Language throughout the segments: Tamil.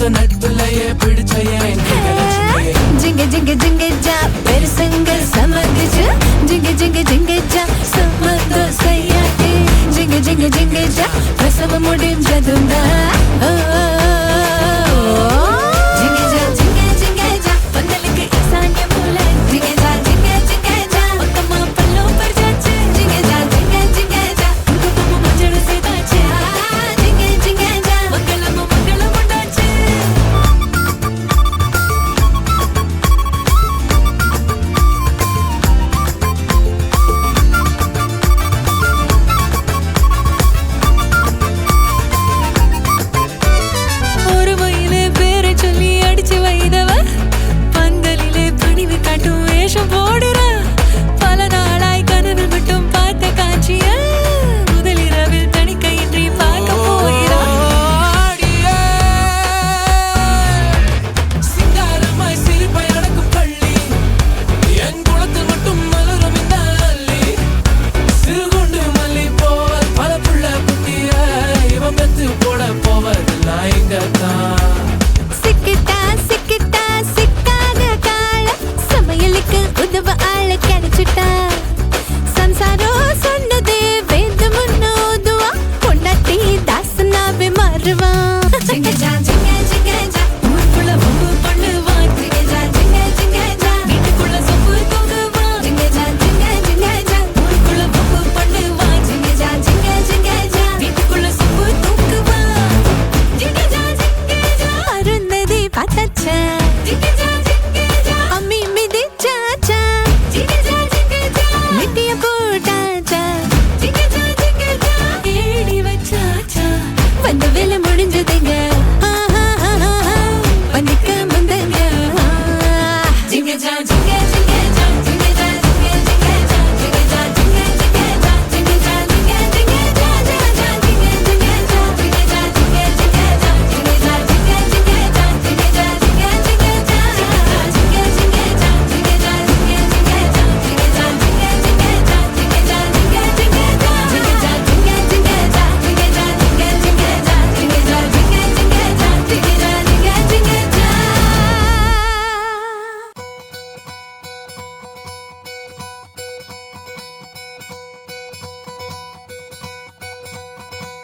நட்புலையே பிடிச்சையே ஜிங்க ஜிங்க ஜிங்க ஜா பெருசங்க சமதிச்சு ஜிங்க ஜிங்க ஜிங்க ஜா சமதோ சையாட்டி ஜிங்க ஜிங்க ஜிங்க ஜா பிரசவ முடிஞ்சதுண்டா ஜிங்க ஜா ஜிங்க ஜிங்க ஜா பந்தலுக்கு ஈசான்ய மூலை ஜிங்க ஜா ஜிங்க ஜிங்க ஜா ஒத்தமா பல்லோ பர்ஜாச்சு ஜிங்க ஜா ஜிங்க ஜிங்க ஜா குங்குமம் மஞ்சள் சேதாச்சு ஜிங்க ஜிங்க ஜா மங்களம் மங்களம் உண்டாச்சு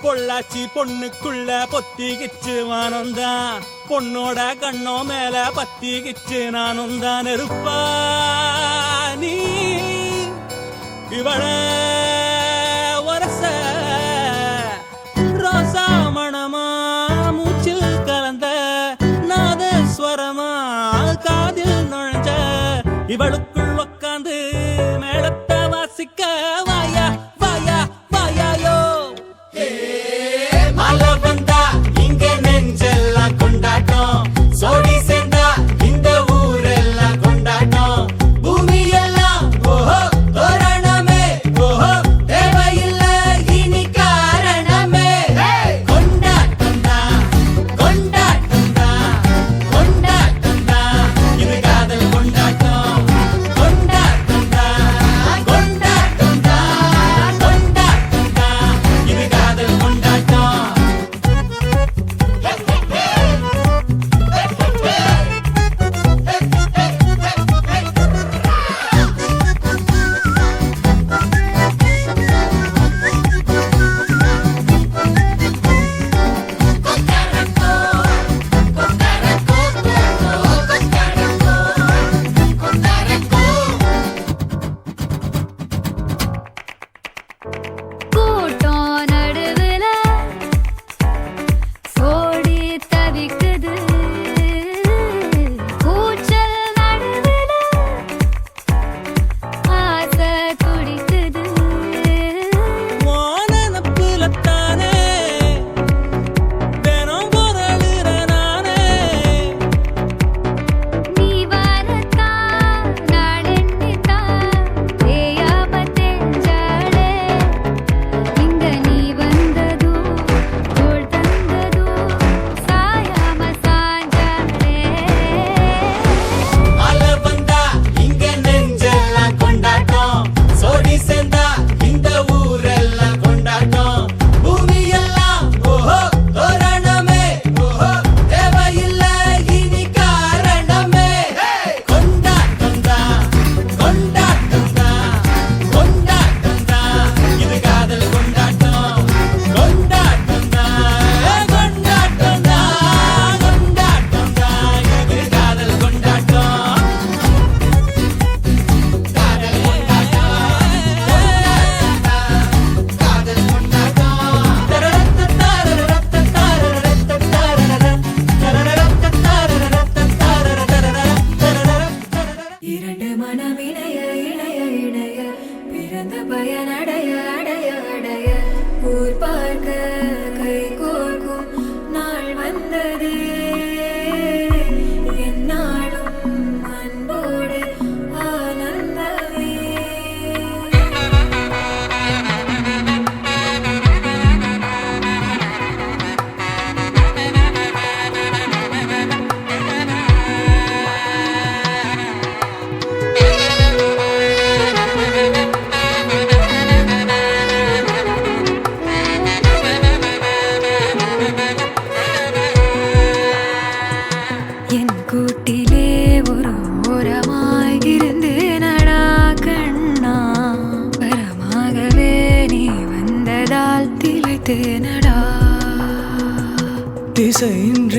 பொள்ளாச்சி பொண்ணுக்குள்ள பொத்திக்கிச்சு வானந்தான் பொண்ணோட கண்ணோ மேல பத்திக்கிச்சு நானும் தான் இருப்பா நீ இவள வரச ரோசா மணமா மூச்சில் கலந்த நாதஸ்வரமா காதில் நுழைஞ்ச இவளுக்குள் உக்காந்து மேளத்தை வாசிக்க வாயா வாயா வாயாயோ மழை வந்தா இங்க நெஞ்செல்லாம் கொண்டாட்டம் சோடி சேர்ந்தா இந்த ஊரெல்லாம் கொண்டாட்டம் பூமி எல்லாம் ஓஹோ தோரணமே ஓஹோ தேவையில்லை இனி காரணமே கொண்டாட்டம் தான் கொண்டாட்டம் தான் கொண்டாட்டம் தான் இது காதல் கொண்டாட்டம்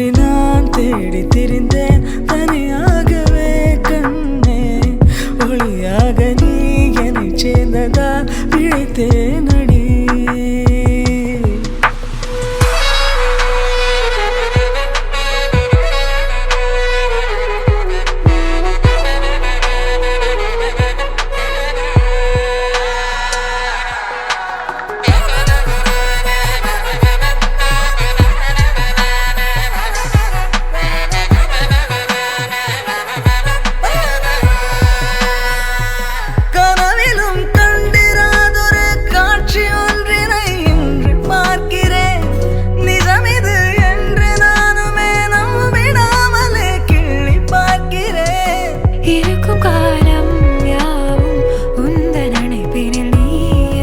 உன்னை நான் தேடி திரிந்தேன் தனியாகவே கண்ணே ஒளியாக நீ என்னை சேர்ந்ததால் பிழைத்தேன் அடி கனவிலும் கண்டிராதொரு காட்சி ஒன்றினை இன்று பார்க்கிறேன் நிஜமிது என்று நானுமே நம்பிடாமலே கிள்ளி பார்க்கிறேன் இருக்கும் காலம் யாவும் உந்தன் அணைப்பினில் நீ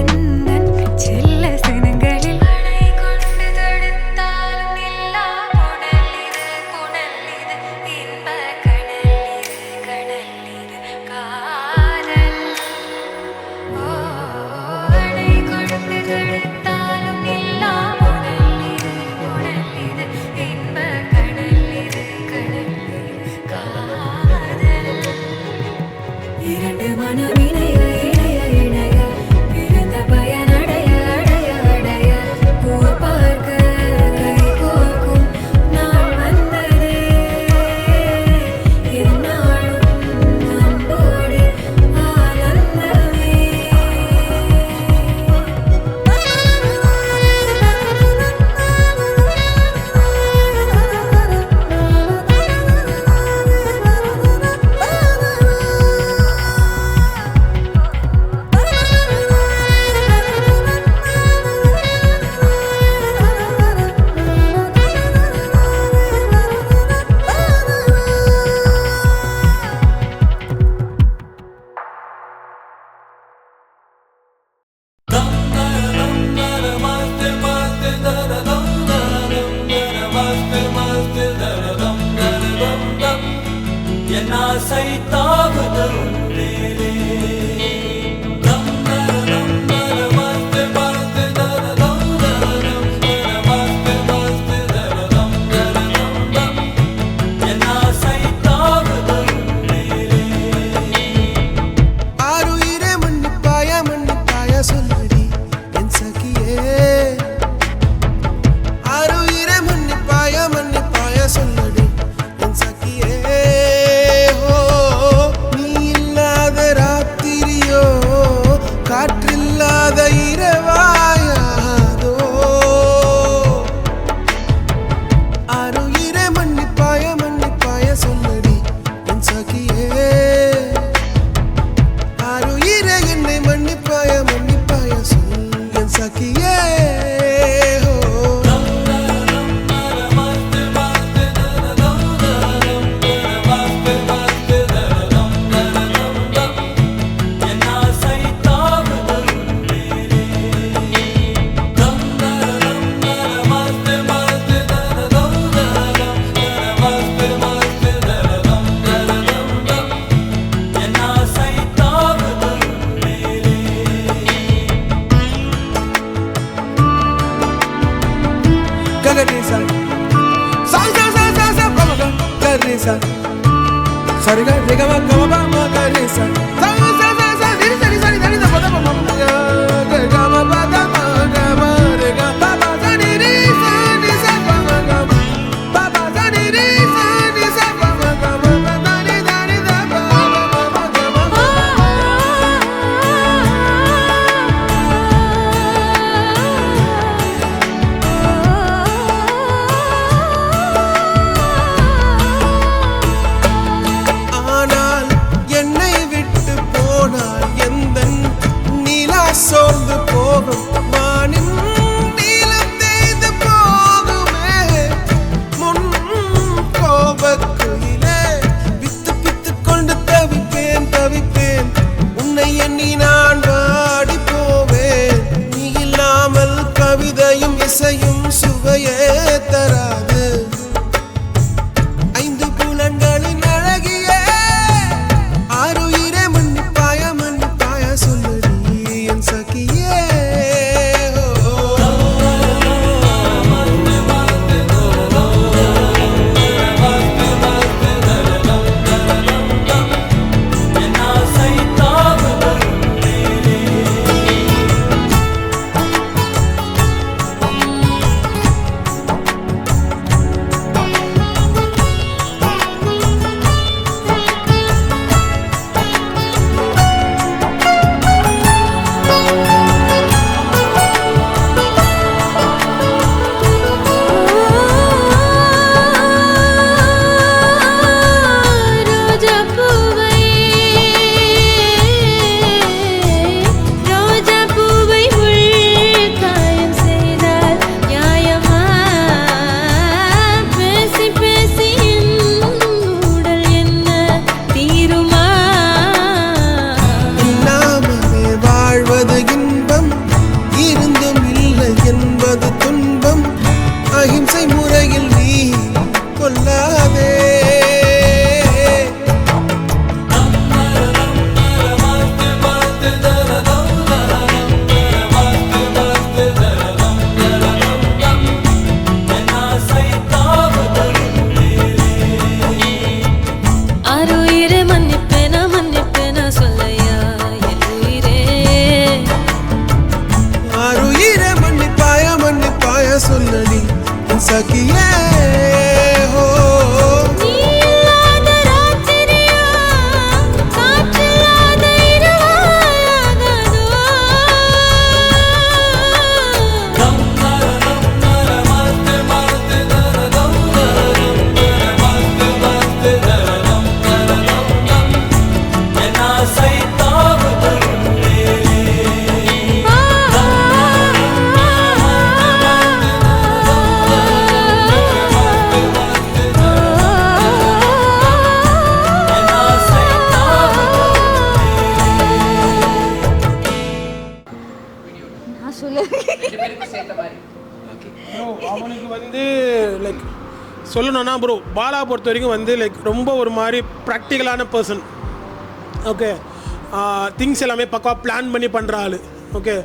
எந்தன் செல்ல சினங்களில் அணை கொண்டு தடுத்தாலும் நில்லா புனல் இது இன்ப கடல் இது காதல் அணை கொண்டு தடுத்தாலும் நில்லா புனல் இது இன்ப கடல் இது காதல் இரண்டு மனம் இணைய இணைய இணைய பிறந்த பயனடைய அடைய அடைய பூ பார்க்க கை கோர்க்கும் நாள் வந்ததே இருந்தாலும் அன்போடு ஆனந்தமே என் ஆசை தாவுது உன்மேலே. தம் தரம் தரம் மஸ்து மஸ்து தரம் தரம் தரம் மஸ்து மஸ்து தரம் தரம் தம். என் ஆசை தாவுது உன்மேலே. ஆருயிரே மன்னிப்பாய சொல்லடி என் சகியே ஆருயிரே மன்னிப்பாய சொல்லடி என் சகியே ஓ நீ இல்லாத ராத்திரியோ காற்றில்லாத இரவாயாதோ ஆருயிரே மன்னிப்பாய சொல்லடி என் சகியே ஆருயிரே என்னை மன்னிப்பாய சொல் என் சகியே ஓ தம் தரம் தரம் மஸ்து மஸ்து தரம் தரம் தரம் மஸ்து மஸ்து தரம் தரம் தம். என் ஆசை தாவுது உன்மேலே. தம் தரம் தரம் மஸ்து மஸ்து தரம் தரம் தரம் மஸ்து மஸ்து தரம் தரம் தம். என் ஆசை தாவுது உன்மேலே. Gagarisa sa pa ma garisa Sari ga re ga ma ma garisa sa di da pa da pa ma ga ma pa da ma ga ma re ga pa pa sa di sa pa ma ga ma pa pa sa di sa pa ma ga ma pa da pa ma ga ma ஆனால் சொல்லணும்னா ப்ரோ பாலா பொறுத்த வரைக்கும் வந்து லைக் ரொம்ப ஒரு மாதிரி ப்ராக்டிக்கலான பர்சன். ஓகே, திங்ஸ் எல்லாமே பக்காவாக பிளான் பண்ணி பண்ணுற ஆள். ஓகே,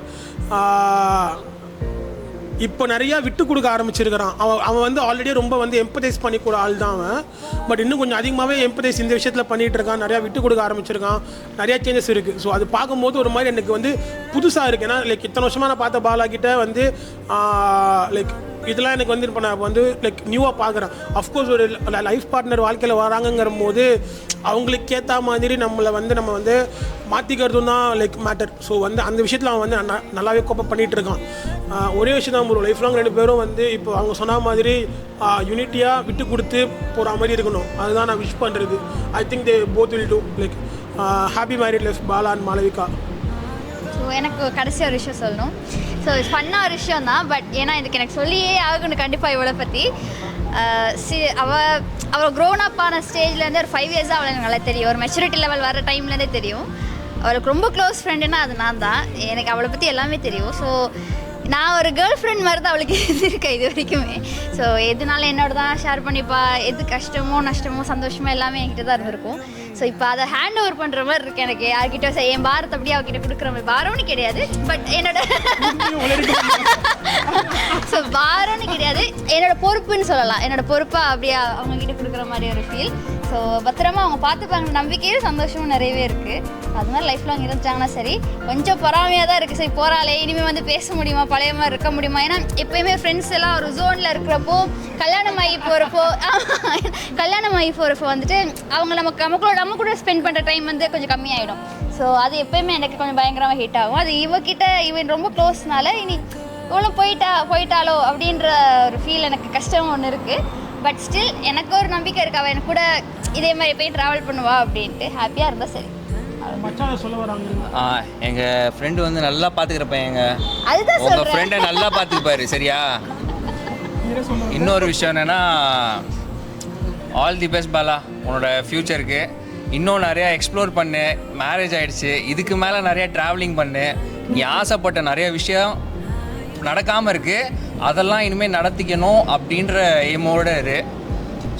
இப்போ நிறையா விட்டு கொடுக்க ஆரம்பிச்சிருக்கிறான். அவன் வந்து ஆல்ரெடி ரொம்ப வந்து எம்பத்தைஸ் பண்ணிக்கூட ஆள் தான் அவன். பட் இன்னும் கொஞ்சம் அதிகமாகவே எம்பத்தைஸ் இந்த விஷயத்தில் பண்ணிகிட்டு இருக்கான். நிறையா விட்டு கொடுக்க ஆரம்பிச்சிருக்கான். நிறையா சேஞ்சஸ் இருக்குது. ஸோ அது பார்க்கும்போது ஒரு மாதிரி எனக்கு வந்து புதுசாக இருக்குது. ஏன்னா லைக் இத்தனை வருஷமாக நான் பார்த்த பாலா கிட்ட வந்து லைக் இதெல்லாம் எனக்கு வந்து இப்போ நான் வந்து லைக் நியூவாக பார்க்குறேன். அஃப்கோர்ஸ் ஒரு லைஃப் பார்ட்னர் வாழ்க்கையில் வராங்கங்கிற போது அவங்களுக்கு ஏற்ற மாதிரி நம்ம வந்து மாற்றிக்கிறதும் தான் லைக் மேட்டர். ஸோ வந்து அந்த விஷயத்தில் அவன் வந்து நல்லாவே கோப்பப் பண்ணிகிட்டு இருக்கான். ஒரே விஷயம் தான் ஒரு லைஃப் லாங் 2 பேரும் வந்து இப்போ அவங்க சொன்ன மாதிரி யூனிட்டியாக விட்டு கொடுத்து போகிற மாதிரி இருக்கணும். அதுதான் நான் விஷ் பண்ணுறது. I think they both will do like happy married life Bala and Malavika. So எனக்கு கடைசி ஒரு விஷயம் சொல்லணும். ஸோ ஃபன்னாக ஒரு விஷயம் தான். பட் ஏன்னா இதுக்கு எனக்கு சொல்லியே ஆகணும் கண்டிப்பாக இவளை பற்றி. அவள் க்ரோன் அப் ஆன ஸ்டேஜ்லேருந்து ஒரு 5 இயர்ஸாக அவளை எனக்கு நல்லா தெரியும். ஒரு மெச்சூரிட்டி லெவல் வர டைம்லேருந்தே தெரியும். அவளுக்கு ரொம்ப க்ளோஸ் ஃப்ரெண்டுன்னா அது நான் தான். எனக்கு அவளை பற்றி எல்லாமே தெரியும். ஸோ நான் ஒரு கேர்ள் ஃப்ரெண்ட் மாதிரி தான் அவளுக்கு இருந்திருக்கேன் இது வரைக்குமே. ஸோ எதுனாலும் என்னோட தான் ஷேர் பண்ணிப்பா. எது கஷ்டமோ நஷ்டமோ சந்தோஷமோ எல்லாமே என்கிட்ட தான் இருந்திருக்கும். ஸோ இப்போ அதை ஹேண்ட் ஓவர் பண்ணுற மாதிரி இருக்கு எனக்கு. யார்கிட்ட என் பாரத்தை அப்படியே அவகிட்ட கொடுக்குற மாதிரி. பாரம்னு கிடையாது, பட் என்னோட ஸோ பாரம்னு கிடையாது, என்னோட பொறுப்புன்னு சொல்லலாம். என்னோட பொறுப்பாக அப்படியே அவங்கக்கிட்ட கொடுக்குற மாதிரி ஒரு ஃபீல். ஸோ பத்திரமா அவங்க பார்த்துப்பாங்க நம்பிக்கையும் சந்தோஷமும் நிறையவே இருக்குது. அது மாதிரி லைஃப் லாங் இருந்துட்டாங்கன்னா சரி. கொஞ்சம் பொறாமையாக தான் இருக்குது. சரி போகிறாளே இனிமேல் வந்து பேச முடியுமா, பழைய மாதிரி இருக்க முடியுமா? ஏன்னா எப்போயுமே ஃப்ரெண்ட்ஸ் எல்லாம் ஒரு ஜோனில் இருக்கிறப்போ கல்யாணம் ஆகி போகிறப்போ வந்துட்டு அவங்க நம்ம கூட ஸ்பெண்ட் பண்ணுற டைம் வந்து கொஞ்சம் கம்மியாயிடும். ஸோ அது எப்போயுமே எனக்கு கொஞ்சம் பயங்கரமாக ஹிட் ஆகும். அது இவன் ரொம்ப க்ளோஸ்னால இனி இவ்வளோ போயிட்டாலோ அப்படின்ற ஒரு ஃபீல் எனக்கு கஷ்டம் ஒன்று இருக்குது. பட் ஸ்டில் எனக்கு ஒரு நம்பிக்கை இருக்கு. அவள் எனக்கு கூட இதே மாதிரி போய் ட்ராவல் பண்ணுவா அப்படின்ட்டு. ஹாப்பியாக இருந்தால் சரி. எங்கள் ஃப்ரெண்டு வந்து நல்லா பார்த்துக்கிறப்ப அதுதான் உங்கள் ஃப்ரெண்டை நல்லா பார்த்துக்குப்பாரு சரியா. இன்னொரு விஷயம் என்னென்னா ஆல் தி பெஸ்ட் பாலா, உன்னோட ஃப்யூச்சருக்கு இன்னும் நிறையா எக்ஸ்ப்ளோர் பண்ணு. மேரேஜ் ஆகிடுச்சு, இதுக்கு மேலே நிறையா ட்ராவலிங் பண்ணு. நீ ஆசைப்பட்ட நிறைய விஷயம் நடக்காமல் இருக்குது, அதெல்லாம் இனிமேல் நடத்திக்கணும் அப்படின்ற எய்மோடு இரு.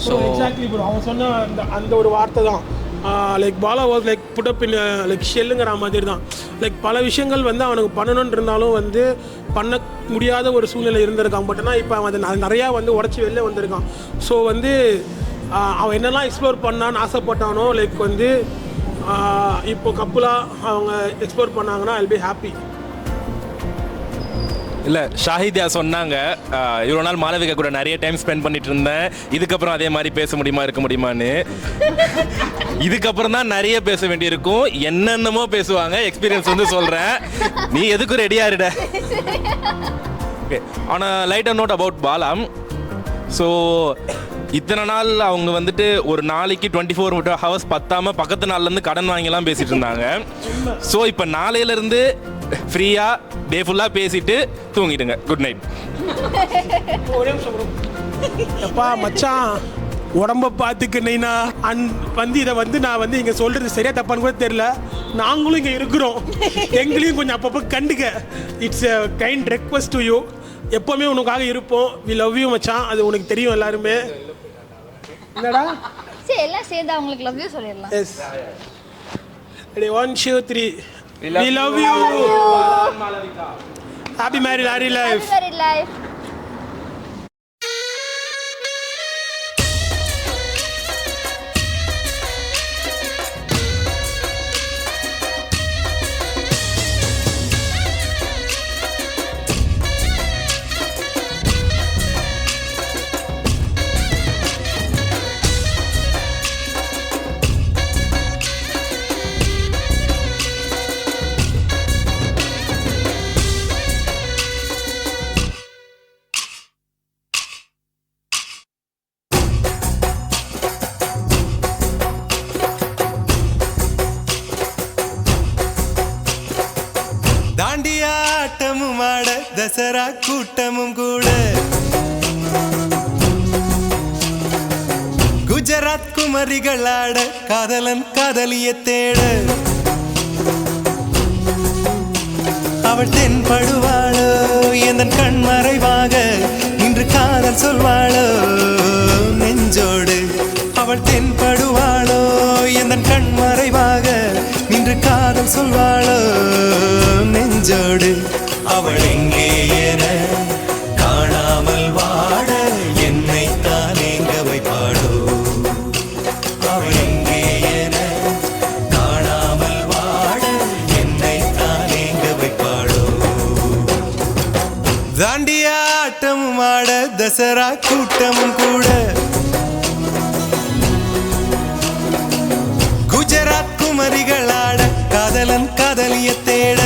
ஸோ எக்ஸாக்ட்லி ப்ரோ, அவன் சொன்ன அந்த ஒரு வார்த்தை தான். Like Bala was like put up in like ஷெல்லுங்கிற மாதிரி தான். லைக் பல விஷயங்கள் வந்து அவனுக்கு பண்ணணுன்னு இருந்தாலும் வந்து பண்ண முடியாத ஒரு சூழ்நிலை இருந்திருக்கான். பட் ஆனால் இப்போ அவன் நிறையா வந்து உடச்சி வெளில வந்திருக்கான். ஸோ வந்து அவன் என்னெல்லாம் எக்ஸ்ப்ளோர் பண்ணான்னு ஆசைப்பட்டானோ லைக் வந்து இப்போ கப்புலாக அவங்க எக்ஸ்ப்ளோர் பண்ணாங்கன்னா ஐ வில் பி ஹாப்பி. இல்லை, ஷாஹித்யா சொன்னாங்க இவ்வளோ நாள் மாளவிகா கூட நிறைய டைம் ஸ்பெண்ட் பண்ணிட்டு இருந்தேன், இதுக்கப்புறம் அதே மாதிரி பேச முடியுமா இருக்க முடியுமான்னு. இதுக்கப்புறம் தான் நிறைய பேச வேண்டியிருக்கும். என்னென்னமோ பேசுவாங்க, எக்ஸ்பீரியன்ஸ் வந்து சொல்கிறேன். நீ எதுக்கும் ரெடியாக இருட. ஓகே, ஆனால் light note about Bala. So இத்தனை நாள் அவங்க வந்துட்டு ஒரு நாளைக்கு 24 hours பத்தாமல் பக்கத்து நாள்லேருந்து கடன் வாங்கிலாம் பேசிகிட்டு இருந்தாங்க. ஸோ இப்போ நாளையிலேருந்து ஃப்ரீயாக டே ஃபுல்லாக பேசிட்டு தூங்கிடுங்க. Good night. ஒரே நிமிஷம் எப்பா மச்சான், உடம்ப பார்த்துக்கினா வந்து இதை வந்து நான் வந்து இங்கே சொல்கிறது சரியா தப்பான்னு கூட தெரியல. நாங்களும் இங்கே இருக்கிறோம், எங்களையும் கொஞ்சம் அப்பப்போ கண்டுக்க. It's a kind request to you. எப்போவுமே உனக்காக இருப்போம். வி லவ் யூ மச்சான், அது உனக்கு தெரியும் எல்லாருமே. என்னடா சரி எல்லாம் சேர்ந்து அவங்களுக்கு லவ் யூ சொல்லிடலாம். Yes, ready 1 2 3. We love you. Happy married life. Happy married life. தாண்டியாட்டமும் ஆட தசரா கூட்டமும் கூட குஜராத் குமரிகள் ஆட காதலன் காதலிய தேட அவள் தென்படுவாளோ எந்தன் கண் மறைவாக இன்று காதல் காதல் சொல்வாளோ நெஞ்சோடு அவள் தென்படுவாளோ எந்த கண் மறைவாக நின்று காதல் சொல்வாளோ நெஞ்சோடு அவள் எங்கே என காணாமல் வாட என்னை தான் எங்க வைப்பாளோ அவள் எங்கே என காணாமல் வாட என்னை தான் எங்க வைப்பாளோ தாண்டியாட்டமும் ஆட தசரா கூட்டமும் கூட குஜராத் குமரிகளாட காதலன் காதலிய தேட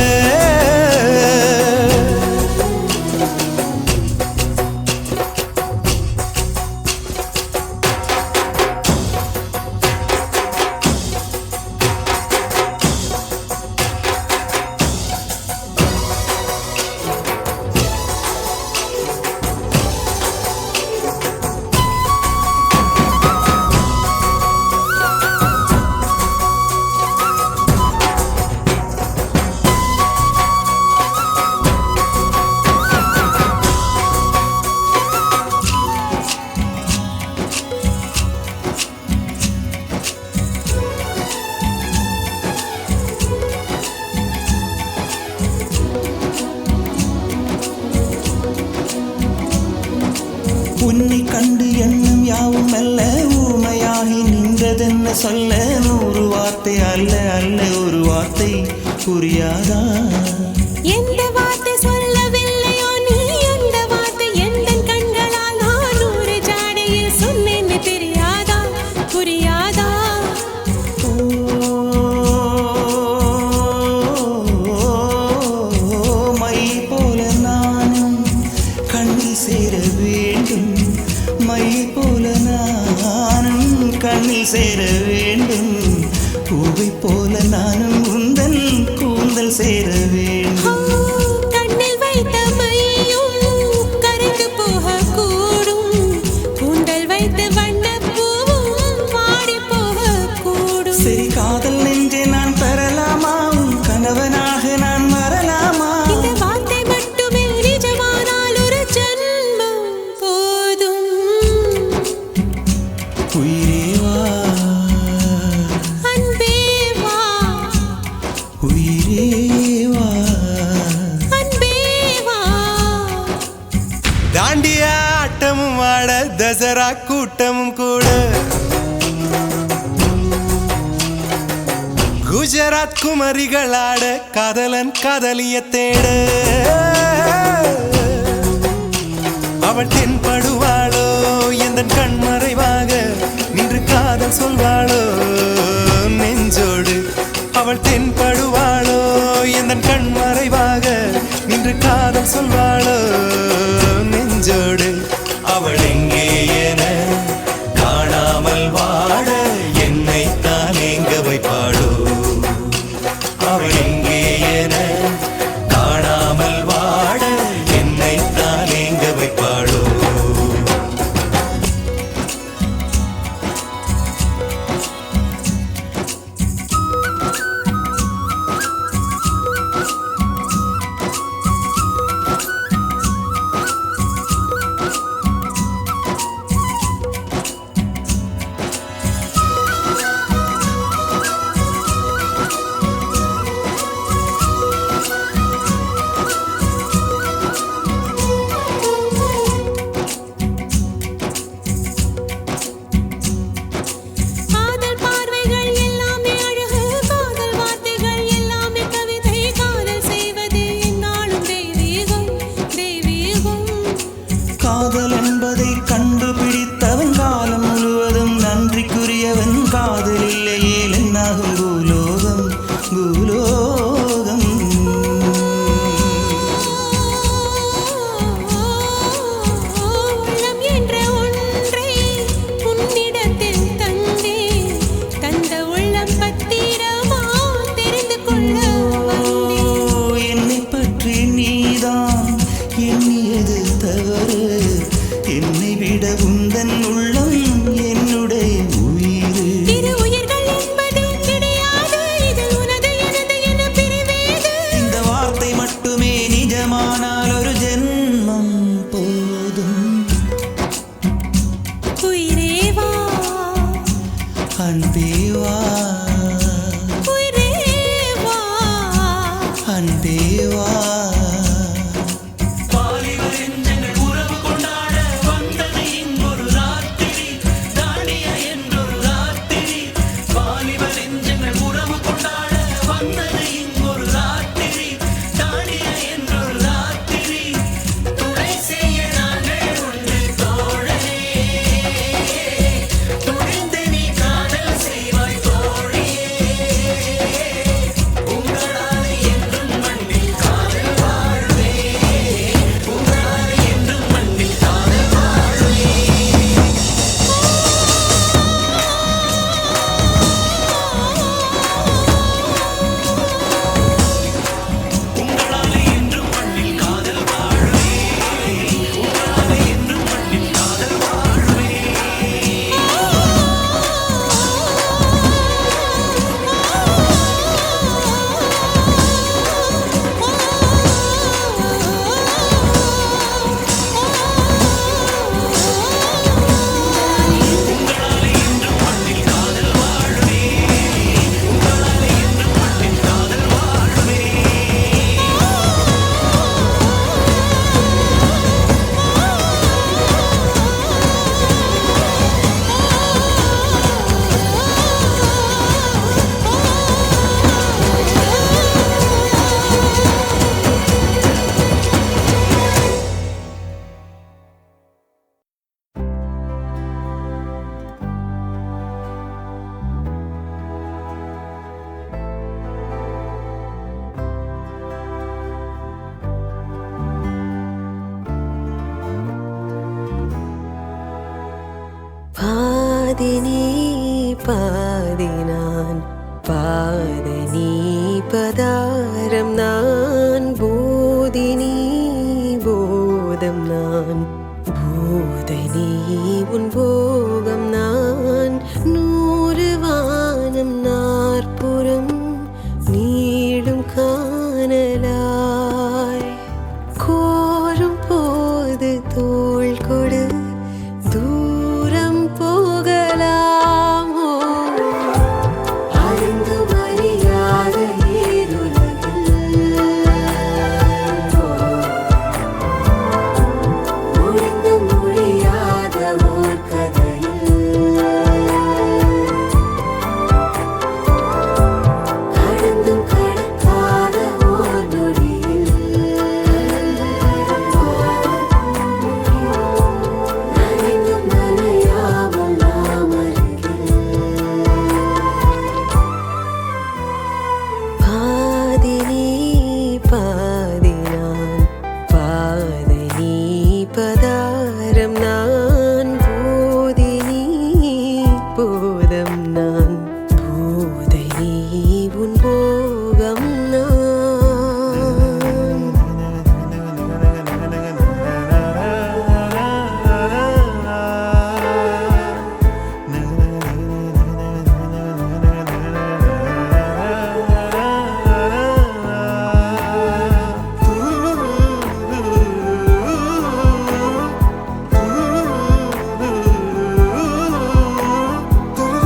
உன்னை கண்டு எண்ணம் யாவும் அல்ல ஊமையாகி நின்றதென்ன சொல்ல 100 வார்த்தை அல்ல அல்ல ஒரு வார்த்தை புரியாதா எந்த வார்த்தை சொல்லவில்லையோ நீ அந்த வார்த்தை எந்த கண்களால் நான் 100 ஜாடையில் சொன்னேன்னு தெரியாதா புரியாதா மை போல நானும் கண்ணில் சேர வேண்டும் மை போல நானும் கண்ணில் சேர வேண்டும் பூவை போல நானும் உந்தன் கூந்தல் சேர வேண்டும் கண்ணில் வைத்த மையும் கரைந்து போகக்கூடும் கூந்தல் வைத்த வண்ணப்பூவும் வாடி போகக்கூடும் சரி காதல் நெஞ்சே நான் பெறலாமா உன் கணவனாக நான் வரலாமா இந்த வார்த்தை மட்டுமே நிஜமானால் ஒரு ஜன்மம் போதும் உயிரே வா அன்பே வா உயிரே வா அன்பே வா தாண்டியாட்டமும் ஆட தசரா கூட்டமும் கூட குஜராத் குமரிகளாட காதலன் காதலிய தேட அவள் தென்படுவாளோ எந்த கண் மறைவாக நின்று காதல் சொல்வாளோ நெஞ்சோடு அவள் தென்படுவாளோ எந்த கண் மறைவாக நின்று காதல் சொல்வாளோ நெஞ்சோடு அவள் எங்கே என காணாமல் வாட என்னை தான் எங்க வைப்பாளோ அவள் எங்கே என காணாமல் வாட என்னை தான் எங்க வைப்பாளோ காதல் பார்வைகள் எல்லாமே அழகு காதல் வார்த்தைகள் எல்லாமே கவிதை காதல் செய்வது என்னாலும் தெய்வீகம் தெய்வீகம் காதல் என்பதை கண்டுபிடித்தவன் காலம் முழுவதும் நன்றிக்குரியவன் காதல் இல்லையே என்னாகும் பூலோகம் பூலோகம் உள்ளம் என்ற ஒன்றை உன்னிடத்தில் தந்தேன் தந்த உள்ளம் பத்திரமா தெரிந்து கொள்ள வந்தேன் என்னை பற்றி நீதான் எண்ணியது தவறு என்னை விட உந்தன் உள்ளம் என்னுடைய உயிர் இரு உயிர் அன்பே வா உயிரே வா அன்பே வா பாதி நீ பாதி நான் பாதி நீ பதாரம் நான் போதி நீ போதம் நான் போதை நீ உன் போகம் நான் நூறு வானம் நாற்புறம் நீளும் காணலாய் கோரும் போது தோள் கொடு தூரம் போகலாமோ அறிந்து அறியாத ஏதுலகில் முடிந்து முடியாத ஓர் கதையில் கடந்தும் கடக்காத ஓர் நொடியில் நனைந்தும் நனையாமல் நாம் அருகில் பாதி நீ பாதி நான் பாதை நீ பதாரம் நான் போதி நீ போதம் நான் போதை நீ உன் போகம் நான் Ooh.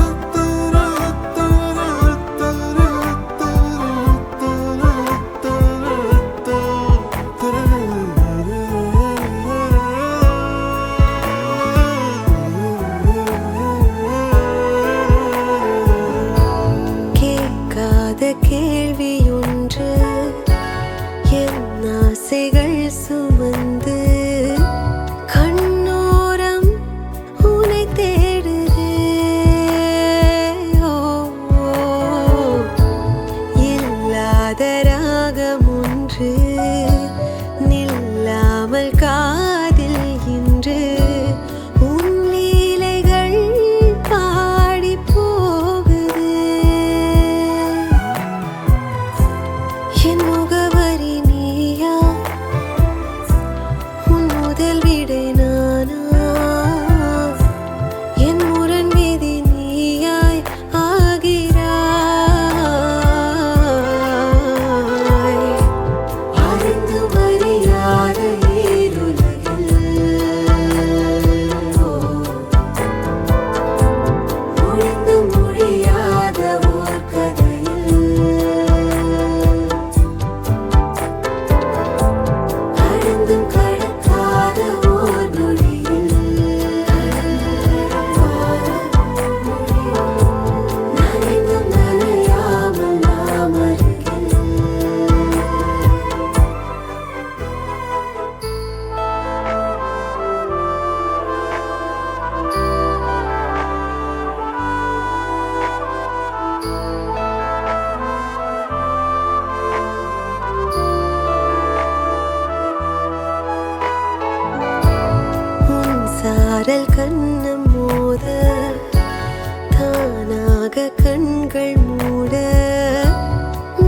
மெதுவாக கண்கள் மூட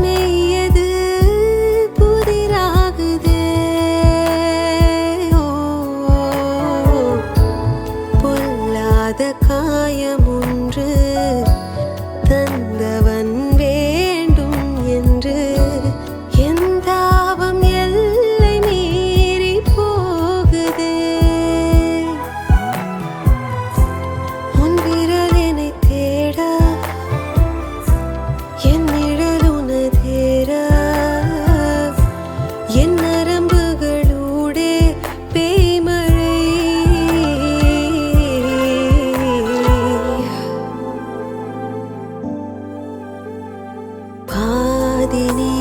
மெய்யது புதிராகுதே. பொல்லாத காயம் ஒன்று தந்தவன் வேண்டும் என்று எந்தாவம் எல்லை மீறி போகுதே. உன் விரல் என்னை தேட என் நிழல் உனதேற என் நரம்புகளூடே பேய்மழை. பாதி நீ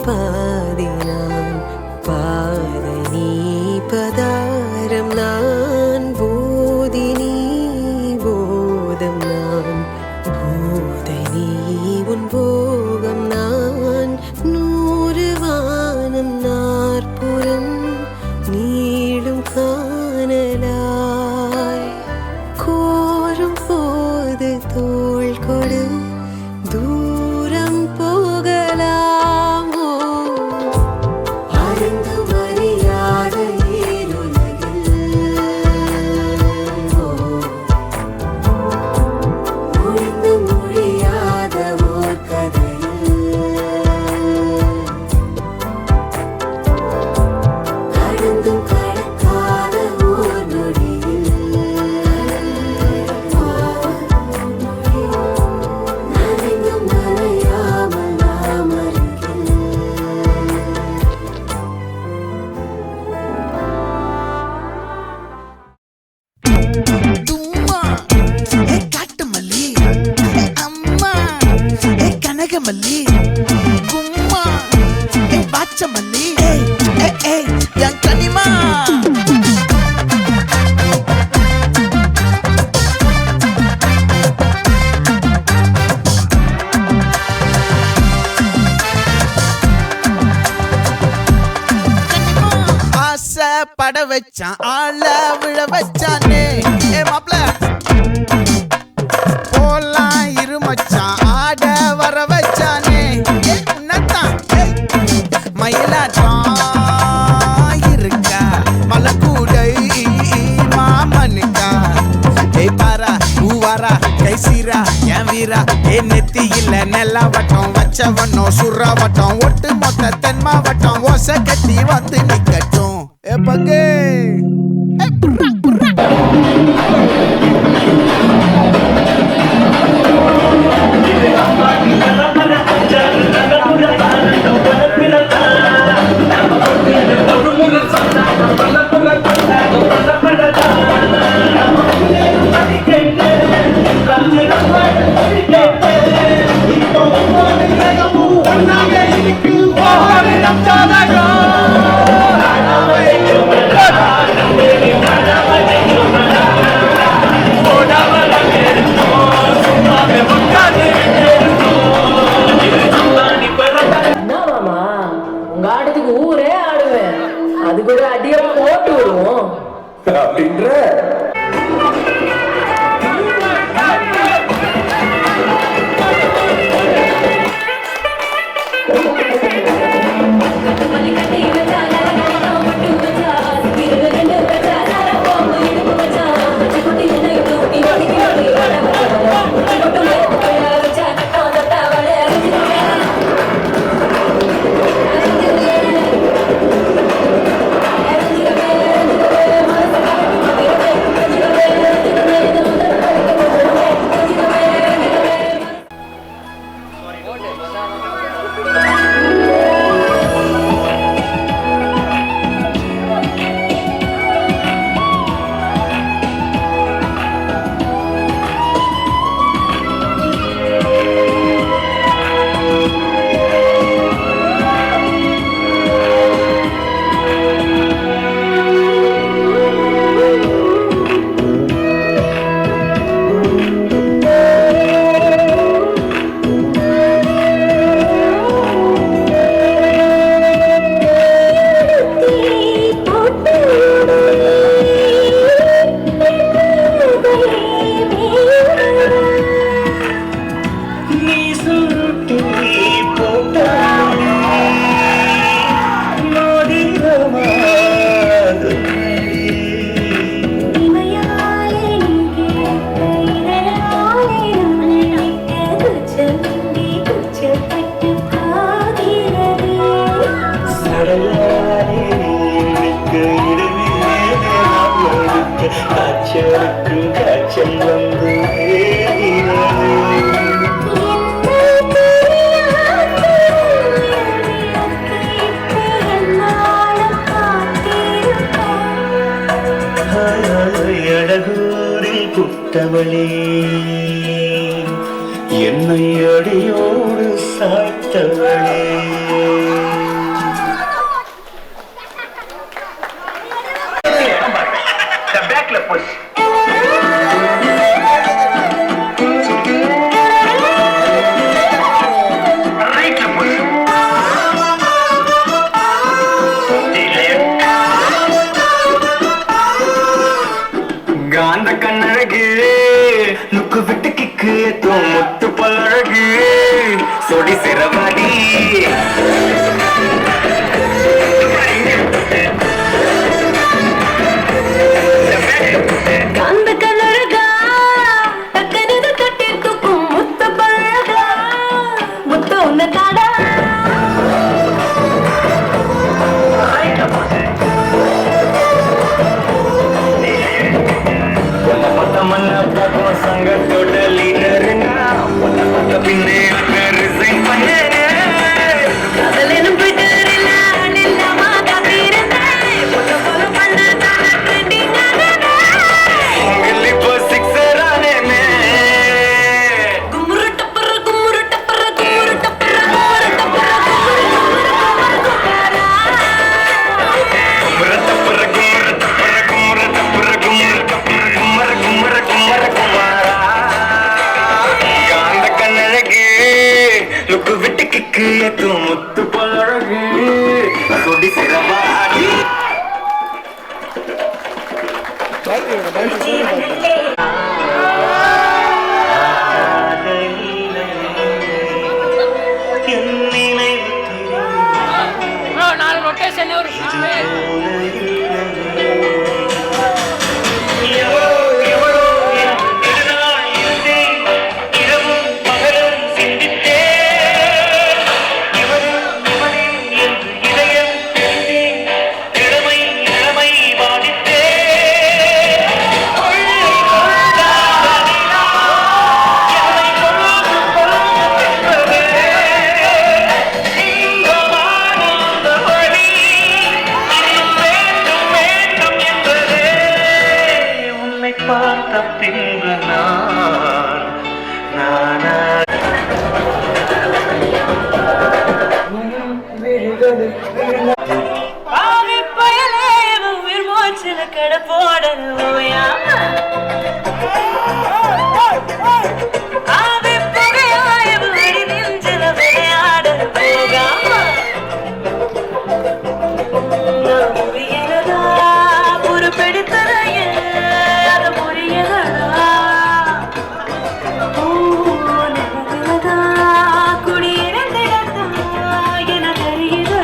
பாதி நான் பாதனி பதாரம் நான் போதி நீ போதம் நான் போதை நீ உன் போகம் நான் 100 வானம் 40 நீளும் காணலாய் கோரும் போது தோள் கொடு தூரம் போகலாமோ. அறிந்து அறியாத ஈருலகில் முடிந்து முடியாத ஓர் கதையில் கடந்தும் கடக்காத ஓர் நொடியில் நனைந்தும் நனையாமல் நாம் அருகில். தும்மா ஏ காட்டு மல்லி ஏ அம்மா ஏ கனகமல்லி கும்மா ஏ பாச்ச மல்லி ஏய் ஏய் ஏய் என் கனிமா. ஆசை பட வச்சான் ஆள விழ வச்சானே. ஏ மாப்ள போலாம் இரு மச்சான் ஆட வர வச்சானே. ஏ உன்னத்தான் மயிலாட்டம் இருக்கா மலக்கூடை மாமனுக்கா. ஏய் பாரா பூவாரா கைசீரா என் வீரா ஏ நெத்தி இல்ல நெல்லா வட்டம் வச்சவனோ சுறா வட்டம் ஒட்டு மொத்த தென் மாவட்டம் ஓசை கட்டி வந்து நிக்கட்டும். ஏ பங்கே உங்க ஆட்டத்துக்கு ஊரே ஆடுவேன். அதுக்கு ஒரு அடிய போட்டு விடுவோம் அப்படின்ற. Thank you. ஏத்தும் முத்து பழகு சொடி சிறவாடி காந்த கனழகா டக்கனது கட்டி தூக்கும் முத்த பழகா முத்த உன்ன காடா மன்ன போகும் சங்கத்தோட லீடருங்க பின்னே ரிசைன் பண்ணேன் காதலேனும் போயிட்டு இல்லாம காத்திருந்தேன் பொண்ணு போல பண்ண ட்ரெண்டிங் இப்போ சிக்ஸர் ஆனேமே கும்முரு டப்பர கும்முரு டப்பர கும்முரு டப்பர கும்முரு டப்பர குமர தப்பர குமர தப்பர குமர தப்பர குமர தப்பர குமர குமர குமர குமாரா காந்த கண்ணழகு லுக்கு விட்டு கிக்கு ஏத்தும் முத்து பழகு சொடி சிறவாடி பார்த்த பின்பு ஆவி பயலே உயிர் மூச்சில கட போடணுயா ஆவி புகையாய் வரி நெஞ்சில விளையாட போகாம புரியலதா பொறுப்பெடுத்ததைய அது புரியலதா நிலவிலதா குடியிருந்திடத்தா என தெரியுதா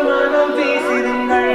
மனம் வீசிருங்கள்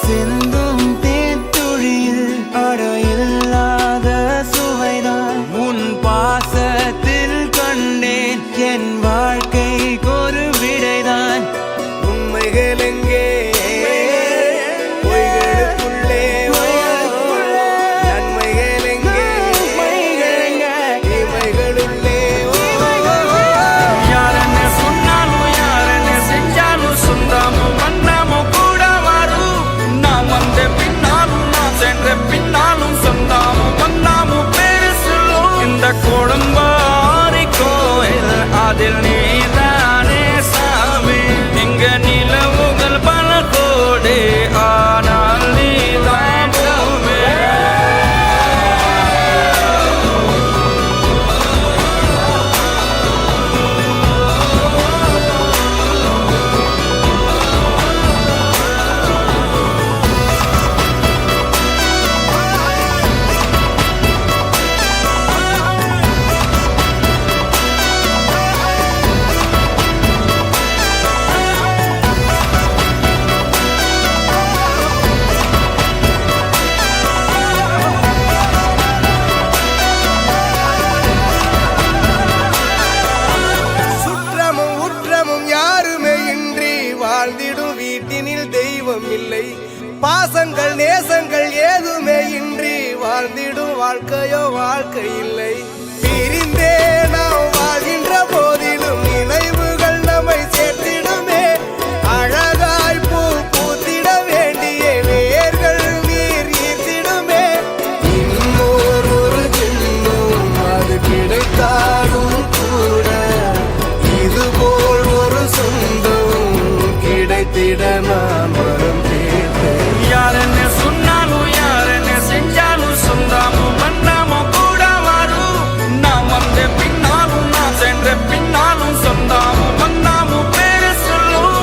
சிந்தும் தேத்துழியில் அடையில்லாத சுவைதான் உன் பாசத்தில் கண்டேன் என் வாழ்க்கை ஒரு விடைதான் உண்மைகள் எங்கே பொய்களுக்குள்ளே நன்மைகள் எங்கே தீமைகளுள்ளே யாரன்னு சொன்னாலும் யாரன்னு செஞ்சாலும் சொந்தாமும் மன்னாமும் கூட வரும் நான் வந்த பின்னாலும் நான் சென்ற பின்னாலும் சொந்தாமும் மன்னாமும் பேரு சொல்லும் இந்த கோடம்பாரி கோயில் அதில் நீதானே சாமி இங்க நிலவுகள் பல கோடி ஆனால் நீதான் பூமி சுற்றமும் உற்றமும் யாருமே இன்றி வாழ்ந்திடும் வீட்டினில் தெய்வம் இல்லை பாசங்கள் நேசங்கள் ஏதுமே இன்றி வாழ்ந்திடும் வாழ்க்கையோ வாழ்க்கை இல்லை பிரிந்தே நாம் வாழ்கின்ற போதிலும் நினைவுகள் நம்மை சேர்த்திடுமே அழகாய் பூ பூத்திட வேண்டிய வேர்கள் நீர் ஈர்த்திடுமே இன்னொரு ஜென்மம் அது கிடைத்தாலும் கூட இதுபோல் ஒரு சொந்தம் கிடைத்திட நான் வரம் கேட்டேன் யாரன்னு சொன்னாலும் யாரன்னு செஞ்சாலும் சொந்தாமும் மன்னாமும் கூட வரும் நான் வந்த பின்னாலும் நான் சென்ற பின்னாலும் சொந்தாமும் மன்னாமும் பேரு சொல்லும்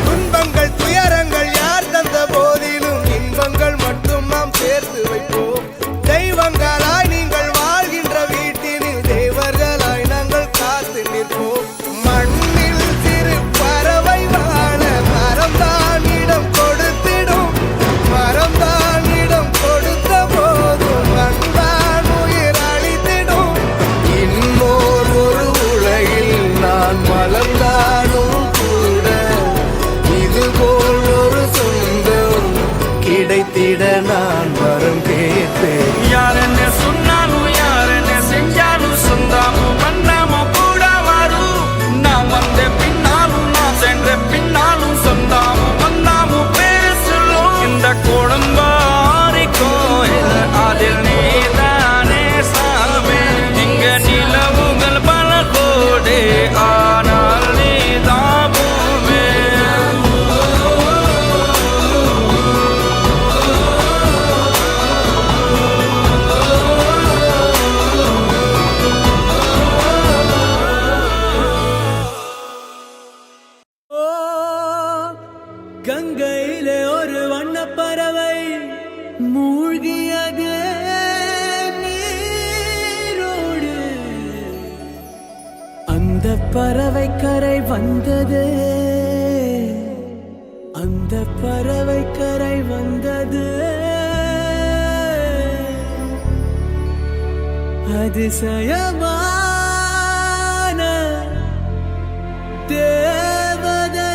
துன்பங்கள் துயரங்கள் யார் தந்த போதிலும் இன்பங்கள் மட்டும் நாம் சேர்த்து வைப்போம் தெய்வங்களாய் நீங்கள் வாழ்கின்ற வீட்டினில் தேவர்களாய் நாங்கள் காத்து நிற்போம் மண்ணில் சிறு பறவை வாழ மரம்தான் இடம் கொடுத்திடும் மரம்தான் இடம் கொடுத்த போதும் மண்தான் உயிர் அளித்திடும் இன்னொரு ஒரு உலகில் நான் மலர்ந்தாலும் கூட இதுபோல் ஒரு சொந்தம் கிடைத்திட நான் வரம் கேட்பேன் யாரன்னு சொன்னாலும் யாரன்னு செஞ்சாலும் சொந்தாமும் மன்னாமும் கூட வரும் நான் வந்த பின்னாலும் நான் சென்ற பின்னாலும் சொந்தாமும் மன்னாமும் பேரு சொல்லும் இந்த கோடம்பாரி கோயில் அதில் நீதானே சாமி இங்க நிலவுகள் பல கோடி ஆனால் நீதான் பூமி கங்கையிலே ஒரு வண்ணப்பறவை மூழ்கியது நீரோடு அந்த பறவை கரை வந்தது அந்த பறவை கரை வந்தது அதிசயமான தேவதையா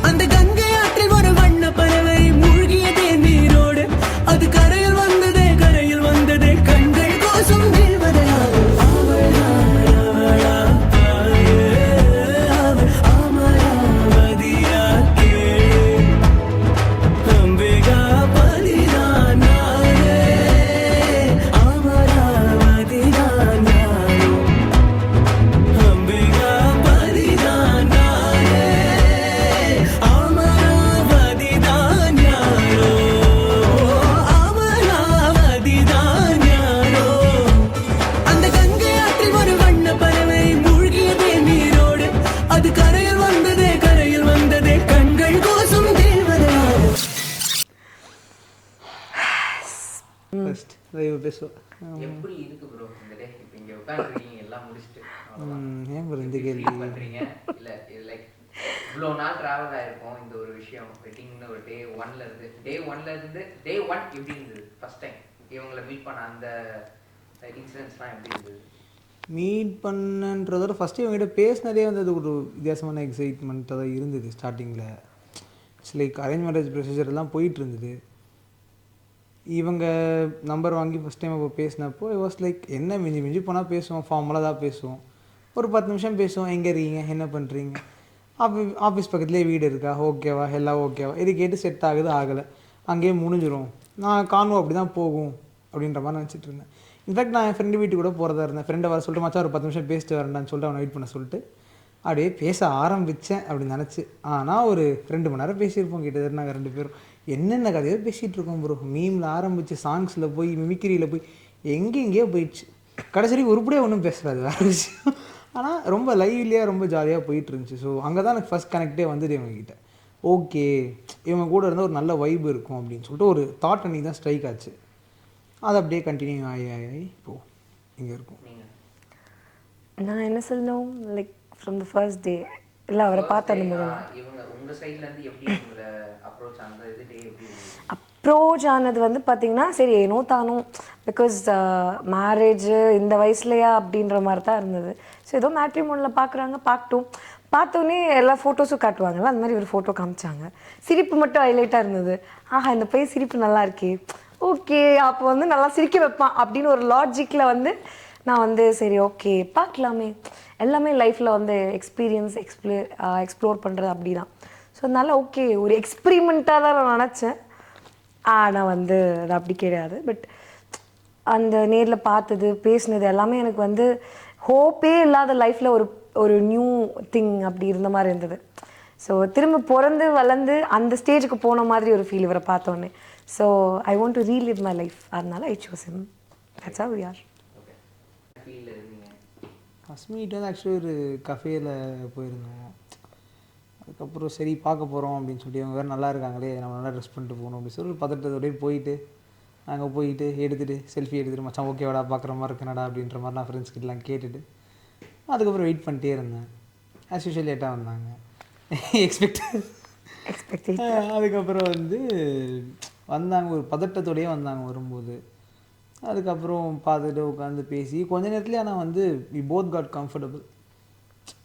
அந்த கங்கை ஆற்றில் ஒரு வண்ண பறவை மூழ்கியதே நீரோடு அது கரையில் வந்ததே கண்கள் கோசம் வீழ்வதையா அவளா, அவளா, அவளா, பேசுவேன். எப்படி இருக்கு ப்ரோ இந்த டே? இப்போ இங்கே உட்காந்துருக்கீங்க எல்லாம் முடிச்சுட்டு ஏன் ப்ரோ இந்த கேள்வி பண்ணுறீங்க? இல்லை லைக் இவ்வளோ நாள் ட்ராவல் ஆகிருக்கும் இந்த ஒரு விஷயம் வெட்டிங்னு ஒரு டே ஒன்லேருந்து டே ஒன் எப்படி இருந்தது? ஃபஸ்ட் டைம் இவங்களை மீட் பண்ண அந்த இன்சிடென்ட்ஸ்லாம் எப்படி இருந்தது? மீட் பண்ணன்றதோட ஃபஸ்ட்டு இவங்ககிட்ட பேசினதே வந்து அது ஒரு வித்தியாசமான எக்ஸைட்மெண்ட்டாக தான் இருந்தது. ஸ்டார்டிங்கில் it's like arrange marriage procedure எல்லாம் போயிட்டு இருந்தது. இவங்க நம்பர் வாங்கி ஃபஸ்ட் டைம் அப்போ பேசினப்போ ஐ வாஸ் லைக் என்ன மிஞ்சி போனால் பேசுவோம், ஃபார்மலாக தான் பேசுவோம், ஒரு 10 நிமிஷம் பேசுவோம், எங்கே இருக்கீங்க, என்ன பண்ணுறீங்க, ஆஃபீஸ் பக்கத்துலேயே வீடு இருக்கா, ஓகேவா, எல்லாம் ஓகேவா, இது கேட்டு செட் ஆகுது ஆகலை, அங்கேயே முடிஞ்சிடும், நான் கான்வோ அப்படி தான் போகும் அப்படின்ற மாதிரி நினச்சிட்டு இருந்தேன். இன்ஃபேக்ட் நான் என் ஃப்ரெண்டு வீட்டுக்கு கூட போகிறதா இருந்தேன். ஃப்ரெண்டை வர சொல்லிட்டு மச்சா ஒரு 10 நிமிஷம் பேசிட்டு வரேன்டான்னு சொல்லிட்டு அவனை வெயிட் பண்ண சொல்லிட்டு அப்படியே பேச ஆரம்பித்தேன் அப்படின்னு நினச்சி. ஆனால் ஒரு 2 மணி நேரம் பேசியிருப்போம் கிட்டத்தட்ட நாங்கள் 2 பேரும். என்னென்ன கதையோ பேசிகிட்டு இருக்கோம் ப்ரோ. மீமில் ஆரம்பித்து சாங்ஸில் போய் மிமிக்ரியில் போய் எங்கெங்கேயோ போயிடுச்சு. கடைசி உருப்படியாக ஒன்றும் பேசுகிறாது வேறு விஷயம். ஆனால் ரொம்ப லைவ்லியாக ரொம்ப ஜாலியாக போயிட்டு இருந்துச்சு. ஸோ அங்கே தான் எனக்கு ஃபஸ்ட் கனெக்டே வந்தது இவங்ககிட்ட. ஓகே இவங்க கூட இருந்தால் ஒரு நல்ல வைப் இருக்கும் அப்படின்னு சொல்லிட்டு ஒரு தாட் அன்றைக்கி தான் ஸ்ட்ரைக் ஆச்சு. அது அப்படியே கண்டினியூ ஆகி இப்போது இங்கே இருக்கும். நான் என்ன சொல்லணும், like from the first day இல்லை அவரை பார்த்து அந்த முதல்ல அப்ரோச் ஆனது வந்து பார்த்திங்கன்னா சரி ஏனோ தானோ, பிகாஸ் மேரேஜ் இந்த வயசுலையா அப்படின்ற மாதிரி தான் இருந்தது. ஸோ ஏதோ மேட்ரிமோனியில் பார்க்குறாங்க, பார்த்தோன்னே எல்லா ஃபோட்டோஸும் காட்டுவாங்கல்ல, அந்த மாதிரி ஒரு ஃபோட்டோ காமிச்சாங்க. சிரிப்பு மட்டும் ஹைலைட்டாக இருந்தது. ஆஹா இந்த பையன் சிரிப்பு நல்லா இருக்கே, ஓகே அப்போ வந்து நல்லா சிரிக்க வைப்பான் அப்படின்னு ஒரு லாஜிக்கில் வந்து நான் வந்து சரி ஓகே பார்க்கலாமே, எல்லாமே லைஃப்பில் வந்து எக்ஸ்ப்ளோர் பண்ணுறது அப்படி தான். ஸோ அதனால் ஓகே ஒரு எக்ஸ்பிரிமெண்ட்டாக தான் நான் நினச்சேன். ஆனால் வந்து அது அப்படி கிடையாது. பட் அந்த நேரில் பார்த்தது பேசினது எல்லாமே எனக்கு வந்து ஹோப்பே இல்லாத லைஃப்பில் ஒரு நியூ திங் அப்படி இருந்த மாதிரி இருந்தது. ஸோ திரும்ப பிறந்து வளர்ந்து அந்த ஸ்டேஜுக்கு போன மாதிரி ஒரு ஃபீல் இவரை பார்த்தோன்னே. So I want to relive my life, அதனால I choose him. That's how we are. First meet வந்து ஆக்சுவலி ஒரு கஃபேயில் போயிருந்தோம். அதுக்கப்புறம் சரி பார்க்க போகிறோம் அப்படின்னு சொல்லிட்டு அவங்க வேறு நல்லா இருக்காங்களே நம்ம நல்லா ட்ரெஸ் பண்ணிட்டு போகணும் அப்படின்னு சொல்லி பதட்டத்தோடய போயிட்டு நாங்கள் போயிட்டு எடுத்துகிட்டு செல்ஃபி எடுத்துகிட்டு மச்சான் ஓகேவாடா பார்க்குற மாதிரி இருக்கனடா அப்படின்ற மாதிரி நான் ஃப்ரெண்ட்ஸ் கிட்டலாம் கேட்டுட்டு அதுக்கப்புறம் வெயிட் பண்ணிட்டே இருந்தேன். ஆஸ் யூஷுவல் லேட்டாக வந்தாங்க எக்ஸ்பெக்ட் அதுக்கப்புறம் வந்து வந்தாங்க, ஒரு பதட்டத்தோடையே வந்தாங்க வரும்போது. அதுக்கப்புறம் பார்த்துட்டு உட்காந்து பேசி கொஞ்ச நேரத்துலேயே ஆனால் வந்து வி போத் காட் கம்ஃபர்டபுள்.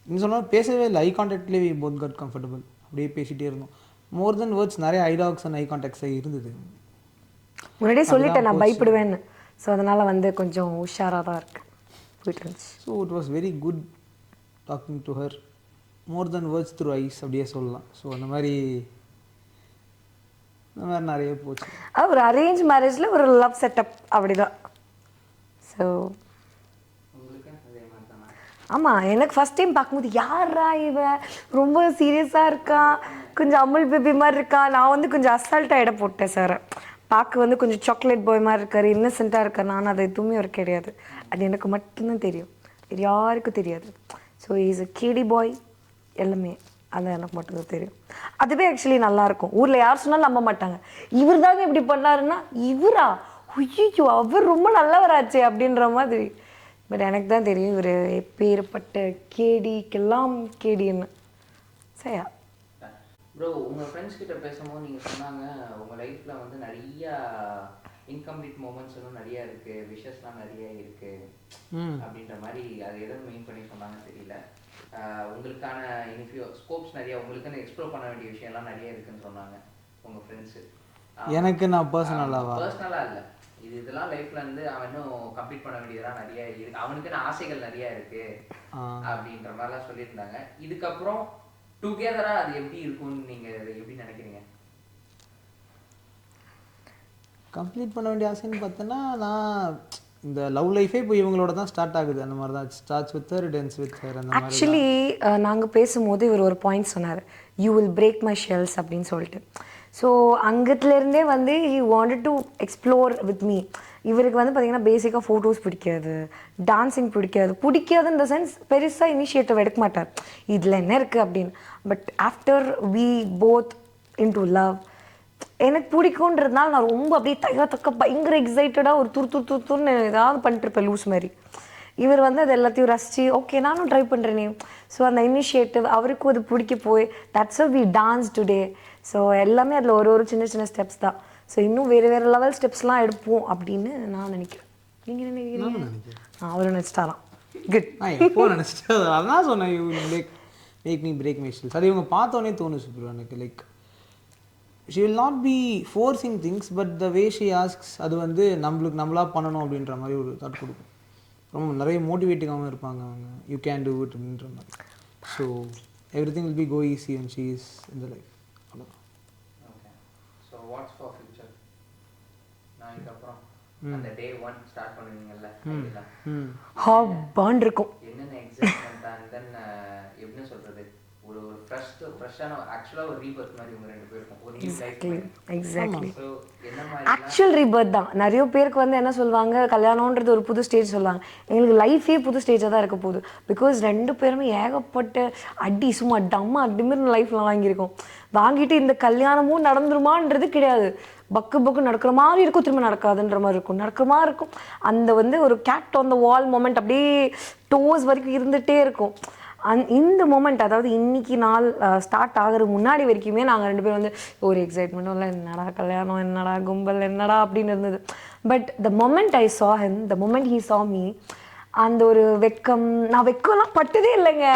நீங்கள் சொன்னால் பேசவே இல்லை, ஐ கான்டாக்ட்லேயே வி போத் காட் கம்ஃபர்டபுள். அப்படியே பேசிகிட்டே இருந்தோம். மோர் தென் வேர்ட்ஸ் நிறைய ஐடாக்ஸ் அண்ட் ஐ கான்டாக்ட்ஸாக இருந்தது. முன்னாடியே சொல்லிட்டேன் நான் பயப்படுவேன்னு. ஸோ அதனால் வந்து கொஞ்சம் உஷாராக தான் இருக்கு போயிட்டு இருந்துச்சு. So it was very good talking to her. More then words through eyes அப்படியே சொல்லலாம். ஸோ அந்த மாதிரி நிறைய போச்சு. ஒரு அரேஞ்ச் மேரேஜில் ஒரு லவ் செட்டப் அப்படிதான். ஸோ ஆமாம் எனக்கு ஃபஸ்ட் டைம் பார்க்கும்போது யாரா இவன் ரொம்ப சீரியஸாக இருக்கான், கொஞ்சம் அமுல் பேபி மாதிரி இருக்கான். நான் வந்து கொஞ்சம் அசால்ட்டாக இடம் போட்டேன் சார். பார்க்க வந்து கொஞ்சம் சாக்லேட் பாய் மாதிரி இருக்கார், இன்னசென்ட்டாக இருக்கார். நான் அது எதுவுமே ஒரு கிடையாது. அது எனக்கு மட்டும்தான் தெரியும், வேறு யாருக்கும் தெரியாது. ஸோ இஸ் அ கேடி பாய் எல்லாமே அது எனக்கு மட்டும்தான் தெரியும். அதுவே ஆக்சுவலி நல்லாயிருக்கும். ஊரில் யார் சொன்னாலும் நம்ப மாட்டாங்க. இவர் தாங்க இப்படி பண்ணாருன்னா இவரா ஐயோ அவர் ரொம்ப நல்லவராச்சே அப்படின்ற மாதிரி. பட் எனக்கு தான் தெரியும் இவர் எப்பேற்பட்ட கேடிக்கெல்லாம் கேடின்னு. சரியா ப்ரோ உங்கள் ஃப்ரெண்ட்ஸ் கிட்ட பேசும்போது நீங்கள் சொன்னாங்க உங்கள் லைஃப்பில் வந்து நிறையா இன்கம்ப்ளீட் மூமெண்ட்ஸ் எல்லாம் நிறையா இருக்குது, விஷஸ்லாம் நிறைய இருக்குது அப்படின்ற மாதிரி. அது எதுவும் மெயின் பண்ணி சொன்னாங்க தெரியல. உங்களுக்கான ஸ்கோப்ஸ் நிறையா, உங்களுக்குன்னு எக்ஸ்ப்ளோர் பண்ண வேண்டிய விஷயம்லாம் நிறைய இருக்குன்னு சொன்னாங்க உங்கள் ஃப்ரெண்ட்ஸு. எனக்கு நான் பர்சனலாக இல்லை இதெல்லாம் லைஃப்ல இருந்து அவன் இன்னும் கம்ப்ளீட் பண்ண வேண்டியதெல்லாம் நிறைய இருக்கு, அவனுக்குன்னு ஆசைகள் நிறைய இருக்கு அப்படின்ற மாதிரிலாம் சொல்லியிருந்தாங்க. இதுக்கப்புறம் டுகெதரா அது எப்படி இருக்கும்னு நீங்க எப்படி நினைக்கிறீங்க? கம்ப்ளீட் பண்ண வேண்டிய ஆசைன்னு பார்த்தோன்னா நான் இந்த லவ் லைஃபே இப்போ இவங்களோட தான் ஸ்டார்ட் ஆகுது. அந்த மாதிரி தான் starts with her, tense with her. அந்த மாதிரி ஆக்சுவலி நாங்கள் பேசும்போது இவர் ஒரு பாயிண்ட் சொன்னார், you will break my shells அப்படின்னு சொல்லிட்டு. ஸோ அங்கத்துலேருந்தே வந்து he wanted to explore with me. இவருக்கு வந்து பார்த்திங்கன்னா பேசிக்காக ஃபோட்டோஸ் பிடிக்காது, டான்ஸிங் பிடிக்காது இந்த சென்ஸ் பெருசாக இனிஷியேட்டிவ் எடுக்க மாட்டார், இதில் என்ன இருக்குது அப்படின்னு. But after we both in to love எனக்கு பிடிக்குன்றதுனால நான் ரொம்ப அப்படியே தக்க பயங்கர எக்ஸைட்டடாக ஒரு துருன்னு ஏதாவது பண்ணிட்டு இருப்பேன் லூஸ் மாதிரி. இவர் வந்து அது எல்லாத்தையும் ரசித்து ஓகே நானும் ட்ரை பண்ணுறேனே. ஸோ அந்த இனிஷியேட்டிவ் அவருக்கும் அது பிடிக்க போய் that's we dance today. So எல்லாமே அதில் ஒரு சின்ன ஸ்டெப்ஸ் தான். ஸோ இன்னும் வேறு லெவல் ஸ்டெப்ஸ்லாம் எடுப்போம் அப்படின்னு நான் நினைக்கிறேன். நீங்கள் நினைக்கிறீங்க? அவர் நினச்சிட்டாராம். குட். எப்போ நினச்சிட்டு அதான் சொன்னேன் you make me break my stills. அது இவங்க பார்த்தோன்னே தோணுச்சு ப்ரோ எனக்கு. Like she will not be forcing things but the way she asks அது வந்து நம்மளாக பண்ணணும் அப்படின்ற மாதிரி ஒரு தாட் கொடுக்கும். ரொம்ப நிறைய மோட்டிவேட்டிங்காகவும் இருப்பாங்க அவங்க. யூ கேன் டூ இட் அப்படின்ற மாதிரி. So everything will be go easy and she is in the life. அவ்வளோதான். Okay. So what's for future? நான் இதுக்கப்புறம் அந்த டே 1 ஸ்டார்ட் பண்ணுவீங்கல்ல, ஹாப்பான் இருக்கும். என்னென்ன எக்ஸைட்மெண்ட் அண்ட் தென் எப்படி சொல்கிறது, ஒரு ஃப்ரெஷ்ஷான ஆக்சுவலாக ஒரு ரீபர்த் மாதிரி உங்கள் 2 பேருக்கும் ஒரு நியூ லைஃப். எக்ஸாக்ட்லி. ஸோ என்ன மாதிரி ஆக்சுவல் ரீபர்த் தான். நிறைய பேருக்கு வந்து என்ன சொல்லுவாங்க, கல்யாணம்ன்றது ஒரு புது ஸ்டேஜ் சொல்லுவாங்க. எங்களுக்கு லைஃபே புது ஸ்டேஜாக தான் இருக்க போகுது. பிகாஸ் 2 பேருமே ஏகப்பட்ட அடி சும்மா டம்மா அடிமாரி லைஃப்லாம் வாங்கியிருக்கோம். வாங்கிட்டு இந்த கல்யாணமும் நடந்துருமான்றது கிடையாது. பக்கு நடக்கிற மாதிரி இருக்கும், திரும்ப நடக்காதுன்ற மாதிரி இருக்கும், நடக்கிற மாதிரி இருக்கும். அந்த வந்து ஒரு cat on the wall moment அப்படியே டோஸ் வரைக்கும் இருந்துகிட்டே இருக்கும். இந்த மொமெண்ட், அதாவது இன்னைக்கு நாள் ஸ்டார்ட் ஆகிற முன்னாடி வரைக்குமே நாங்கள் 2 பேரும் வந்து ஒரு எக்ஸைட்மெண்ட்டும் இல்லை, என்னடா கல்யாணம், என்னடா கும்பல், என்னடா அப்படின்னு இருந்தது. பட் த மொமெண்ட் ஐ சா ஹிம், த மொமெண்ட் ஹீ சா மீ, அந்த ஒரு வெக்கம், நான் வெக்கம்லாம் பட்டதே இல்லைங்க.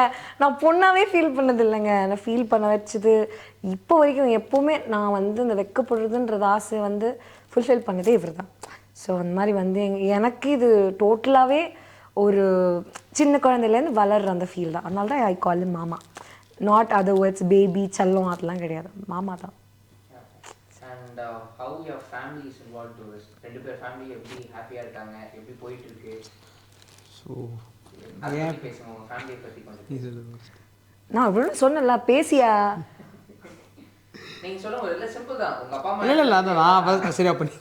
நான் பொண்ணாவே ஃபீல் பண்ணது இல்லைங்க. நான் ஃபீல் பண்ண வச்சது இப்போ வரைக்கும் எப்போவுமே நான் வந்து இந்த வெக்கப்படுறதுன்றது ஆசை வந்து ஃபுல்ஃபில் பண்ணதே இவர் தான். ஸோ அந்த மாதிரி வந்து எனக்கு இது டோட்டலாகவே ஒரு சின்ன குழந்தையிலேருந்து வளர்ற அந்த ஃபீல் தான். அதனால தான் ஐ கால் இம் மாமா. நாட் அதர் வேர்ட்ஸ் பேபி செல்லம் அதெல்லாம் கிடையாது, மாமா தான். And how your family is involve to this? 2 பேர் ஃபேமிலி எப்படி ஹாப்பியாக இருக்காங்க, எப்படி போயிட்டு இருக்கு? ஸோ பேசுங்க உங்கள் ஃபேமிலியை பற்றி கொஞ்சம். நான் இவ்வளோ சொன்னல பேசியா? நீங்கள் சொல்லுங்கள், இல்லை சிம்பிள் தான். உங்கள் அப்பா அம்மா இல்லை அதான் நான் சரியா பண்ணி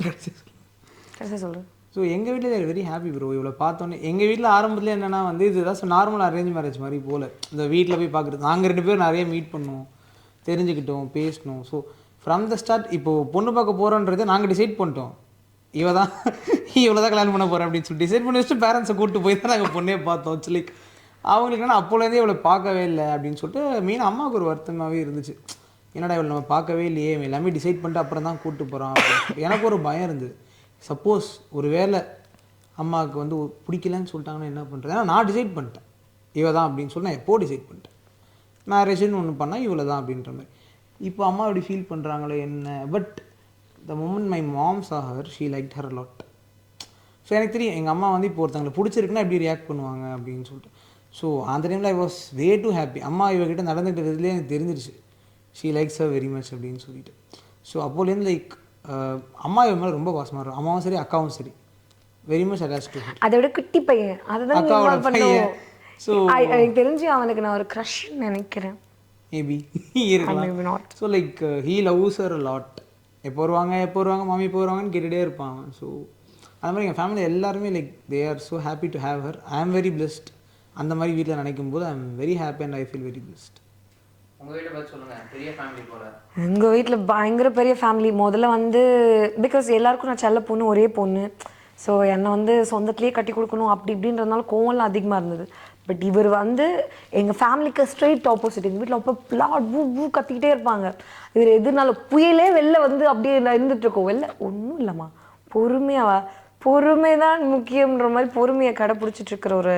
சொல்கிறேன். ஸோ எங்கள் வீட்டில் தேர் வெரி ஹாப்பி ப்ரோ. இவ்வளோ பார்த்தோன்னே எங்கள் வீட்டில் ஆரம்பத்தில் என்னென்னா வந்து இதுதான் நார்மல் அரேஞ்ச் மேரேஜ் மாதிரி போல். இந்த வீட்டில் போய் பார்க்குறது, நாங்கள் 2 பேரும் நிறைய மீட் பண்ணோம், தெரிஞ்சுக்கிட்டோம், பேசணும். ஸோ ஃப்ரம் த ஸ்டார்ட் இப்போது பொண்ணு பார்க்க போகிறோன்றதை நாங்கள் டிசைட் பண்ணிட்டோம். இவ்வளோ தான் கல்யாணம் பண்ண போகிறேன் அப்படின்னு சொல்லி டிசைட் பண்ணி வச்சுட்டு பேரண்ட்ஸை கூப்பிட்டு போய் தான் நாங்கள் பொண்ணே பார்த்தோம். லைக் அவங்களுக்கு என்ன அப்போலேருந்தே இவ்வளோ பார்க்கவே இல்லை அப்படின்னு சொல்லிட்டு மெயின் அம்மாவுக்கு ஒரு வருத்தமாகவே இருந்துச்சு. என்னடா இவ்வளோ நம்ம பார்க்கவே இல்லையே, எல்லாமே டிசைட் பண்ணிட்டு அப்புறம் தான் கூப்பிட்டு போகிறோம் அப்படின்னு சொல்லிட்டு எனக்கு ஒரு பயம் இருந்தது. சப்போஸ் ஒரு வேளை அம்மாவுக்கு வந்து பிடிக்கலன்னு சொல்லிட்டாங்கன்னா என்ன பண்ணுறது? ஏன்னா நான் டிசைட் பண்ணிட்டேன் இவ தான் அப்படின்னு சொல்லி நான் எப்போது டிசைட் பண்ணிட்டேன். மேரேஜ்னு ஒன்று பண்ணால் இவ்வளோ தான் அப்படின்ற மாதிரி. இப்போ அம்மா அப்படி ஃபீல் பண்ணுறாங்களே என்ன. But the moment my mom saw her, she liked her a lot. So எனக்கு தெரியும் எங்கள் அம்மா வந்து இப்போ ஒருத்தங்களை பிடிச்சிருக்குன்னா எப்படி ரியாக்ட் பண்ணுவாங்க அப்படின்னு சொல்லிட்டு. ஸோ அந்த டைமில் I was way to happy. அம்மா இவகிட்ட நடந்துக்கிட்டதுலேயே எனக்கு தெரிஞ்சிருச்சு she likes her very much அப்படின்னு சொல்லிட்டு. ஸோ அப்போலேருந்து லைக் அம்மா இவன் மேலே ரொம்ப பாசமாக இருக்கும். அம்மாவும் சரி அக்காவும் சரி very much attach to her. அதை விட குட்டி பையன் அதுதான் இன்வால்வ் பண்ணுவோம். ஸோ எனக்கு தெரிஞ்சு அவனுக்கு நான் ஒரு க்ரஷ் நினைக்கிறேன். மேபி இருக்கலாம். So like he loves her a lot. எப்போ வருவாங்க மாமி எப்போ வருவாங்கன்னு கேட்டுகிட்டே இருப்பாங்க. ஸோ அது மாதிரி எங்கள் ஃபேமிலி எல்லாருமே like they are so happy to have her. I am very blessed. அந்த மாதிரி வீட்டில் நினைக்கும் போது I am very happy and I feel very blessed. உங்கள் வீட்டை பற்றி சொல்லுங்கள். பெரிய ஃபேமிலி போல? எங்கள் வீட்டில் பயங்கர பெரிய ஃபேமிலி. முதல்ல வந்து பிகாஸ் எல்லாருக்கும் நான் செல்ல பொண்ணு, ஒரே பொண்ணு. ஸோ என்னை வந்து சொந்தத்துலேயே கட்டி கொடுக்கணும் அப்படி இப்படின்றதுனால கோவம்லாம் அதிகமாக இருந்தது. பட் இவர் வந்து எங்கள் ஃபேமிலிக்கு ஸ்ட்ரெயிட் ஆப்போசிட். எங்கள் வீட்டில் அப்போ பிளாட் பூ கத்திக்கிட்டே இருப்பாங்க. இவர் எதுனாலும் புயலே வெளில வந்து அப்படியே இருந்துகிட்ருக்கோம். வெளில ஒன்றும் இல்லைம்மா, பொறுமை தான் முக்கியன்ற மாதிரி பொறுமையை கடைப்பிடிச்சிட்ருக்கிற ஒரு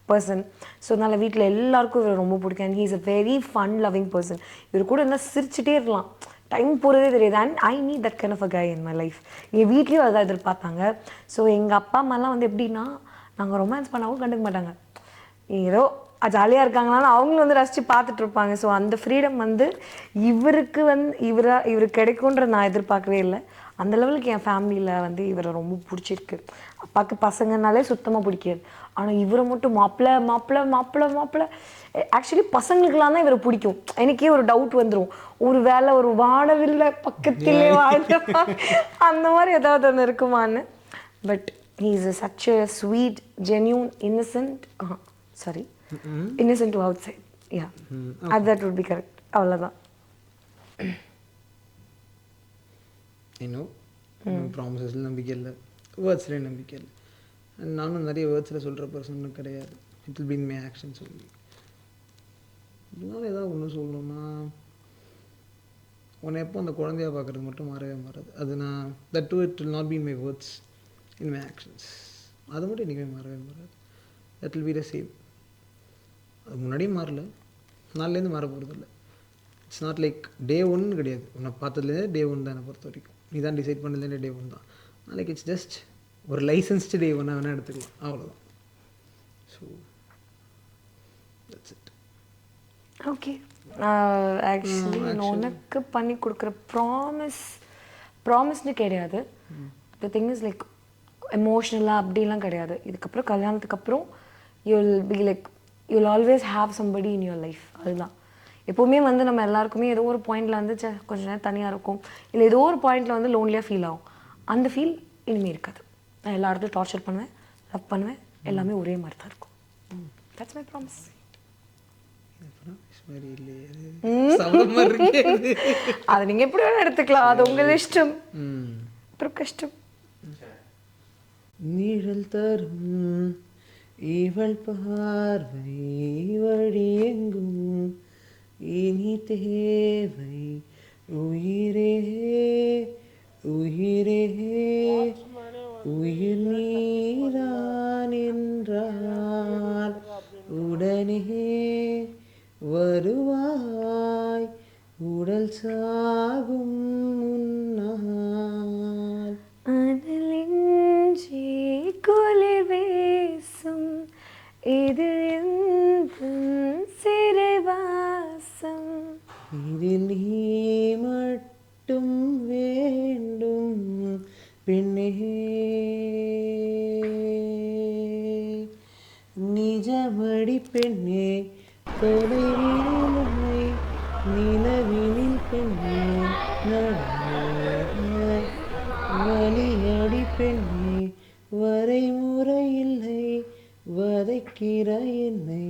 பர்சன். ஸோ அதனால் வீட்டில் எல்லாருக்கும் இவர் ரொம்ப பிடிக்கும். And he is a very fun loving person. இவர் கூட இருந்தால் சிரிச்சுட்டே இருக்கலாம், டைம் போகிறதே தெரியாது. And I need that kind of a guy in my life. எங்கள் வீட்லேயும் அதான் எதிர்பார்த்தாங்க. ஸோ எங்கள் அப்பா அம்மாலாம் வந்து எப்படின்னா நாங்கள் ரொமான்ஸ் பண்ணாவும் கண்டுக்க மாட்டாங்க. ஏதோ ஜாலியாக இருக்காங்கனாலும் அவங்களும் வந்து ரசித்து பார்த்துட்ருப்பாங்க. ஸோ அந்த ஃப்ரீடம் வந்து இவருக்கு வந்து இவருக்கு கிடைக்குன்ற நான் எதிர்பார்க்கவே இல்லை. அந்த லெவலுக்கு என் ஃபேமிலியில் வந்து இவரை ரொம்ப பிடிச்சிருக்கு. அப்பாவுக்கு பசங்கனாலே சுத்தமாக பிடிக்காது. ஆனால் இவரை மட்டும் மாப்பிள்ளை ஆக்சுவலி பசங்களுக்கெல்லாம் தான் இவரை பிடிக்கும். எனக்கே ஒரு டவுட் வந்துடும், ஒரு வேளை ஒரு வாடவில்லை பக்கத்திலே வாழ்ந்த அந்த மாதிரி ஏதாவது ஒன்று இருக்குமான்னு. But he is such a sweet genuine Innocent innocent to outside. Yeah. That would be correct. அவ்வளோதான். ஐ நோ ப்ராமிசஸில் நம்பிக்கை இல்லை, வேர்ட்ஸ்லேயும் நம்பிக்கை இல்லை. நானும் நிறைய வேர்ட்ஸில் சொல்கிற பர்சனும் கிடையாது. It will be in my action சொல்லி. இதனால ஏதாவது ஒன்று சொல்லணும்னா உன்னை எப்போ அந்த குழந்தையாக பார்க்குறது மட்டும் மாறவே மாறாது. அது நான் that do it will not be in my words, in my actions. அது மட்டும் இன்றைக்குமே மாறவே மாறாது. That will be the same. அது முன்னாடியும் மாறல, நாள்லேருந்து மாற போகிறதில்ல. இட்ஸ் நாட் லைக் டே ஒன்னு கிடையாது. உன்னை பார்த்ததுலேருந்தே டே ஒன் தான் என்னை பொறுத்த வரைக்கும். நீ தான் டிசைட் பண்ணதுலேருந்தே டே ஒன் தான். லைக் இட்ஸ் ஜஸ்ட் ஒரு லைசன்ஸ்டு டே ஒன்னாக வேணால் எடுத்துக்கலாம், அவ்வளோதான். So that's it. Okay. Actually உனக்கு பண்ணி கொடுக்குற ப்ராமிஸ்னு கிடையாது. த திங் இஸ் லைக் எமோஷ்னலாக அப்படிலாம் கிடையாது. இதுக்கப்புறம் கல்யாணத்துக்கு அப்புறம் you'll be like you'll always have somebody in your life. அதுதான் எப்போவுமே வந்து நம்ம எல்லாருக்குமே ஏதோ ஒரு பாயிண்டில் வந்து கொஞ்சம் நேரம் தனியாக இருக்கும், இல்லை ஏதோ ஒரு பாயிண்டில் வந்து லோன்லியாக ஃபீல் ஆகும். அந்த ஃபீல் இனிமேல் இருக்காது. நான் எல்லா இடத்துலையும் டார்ச்சர் பண்ணுவேன், லவ் பண்ணுவேன், எல்லாமே ஒரே மாதிரி தான் இருக்கும். That's my promise. அதை நீங்கள் எப்படி வேணால் எடுத்துக்கலாம், அது உங்கள் இஷ்டம். அப்புறம் கஷ்டம். நிழல் தரும் இவள் பார்வை வழி எங்கும் இனி தேவை உயிரே உயிரே உயிர் நீதான் என்றால் உடனே வருவாய் உடல் சாகும் முன்னால். அனலின்றி குளிர் வீசும் இது சிறைவாசம், இதில் நீ மட்டும் வேண்டும் பெண்ணே, நிஜமடி பெண்ணே, தொலைவினை நிலவினில் பெண்ணே, வலியடி பெண்ணே, வரைமுறை இல்லை வதைக்கிற என்னை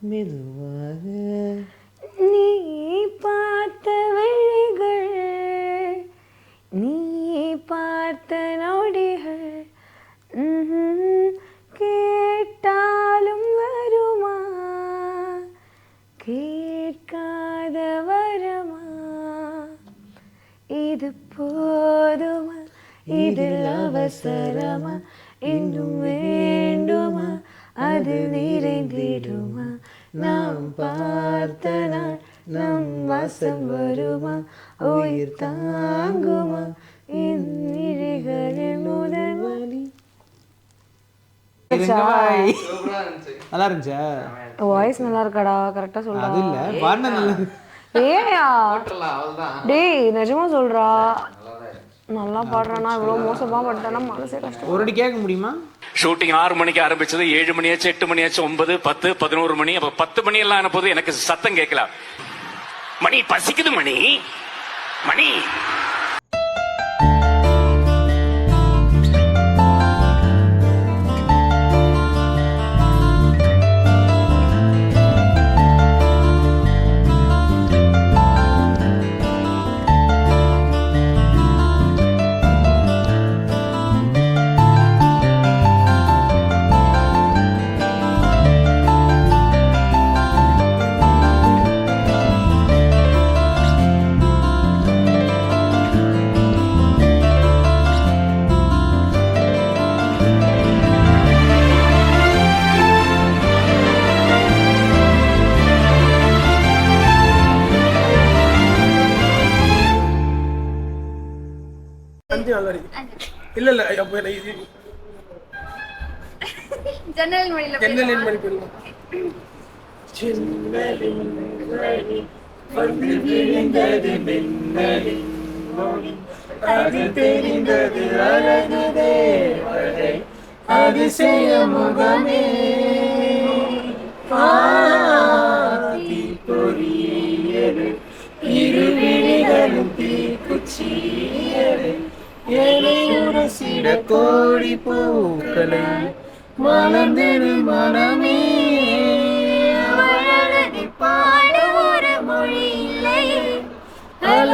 மெதுவாக. நீ பார்த்த விழிகள், நீ பார்த்த நொடிகள் கேட்டாலும் வருமா, கேட்காத வரமா, இது போதுமா, இதில் அவசரமா, இன்னும் வேண்டுமா, அது நிறைந்திடுமா, நாம் பார்த்த நாள் நம் வசம் வருமா, உயிர் தாங்குமா, இந்நிழிகளில் முதல் வலி. நல்லா இருந்துச்சா? வாய்ஸ் நல்லா இருக்காடா, கரெக்டா சொல்றா. அது இல்ல பாடின நல்லா ஏயா டேய் நிஜமா சொல்றா, நல்லா பாடுறானா, இவ்வளவு மோசமா பாடுறானா, மனசே கஷ்டம். ஒரு அடி கேட்க முடியுமா? ஷூட்டிங் 6 மணிக்கு ஆரம்பிச்சது 7 மணி ஆச்சு, 8 மணி ஆச்சு, 9, 10, 11 மணி. அப்ப 10 மணி எல்லாம் ஆன போது எனக்கு சத்தம் கேட்கல. மணி பசிக்குது, மணி மணி. இல்ல இல்ல அப்ப ஜன்னலின் வழியில ஜன்னலின் வழி போயிடலாம். வந்து விழுந்தது மின்னலின் மொழி, அது தெரிந்தது அழகு தேவதை அதிசய முகமே, ஆதி பொறியது இரு விழிகளும் தீக்குச்சியது, ஏழை உரசிட கோடி பூக்களை மலர்ந்தது மனமே, பாட ஒரு மொழி இல்லை,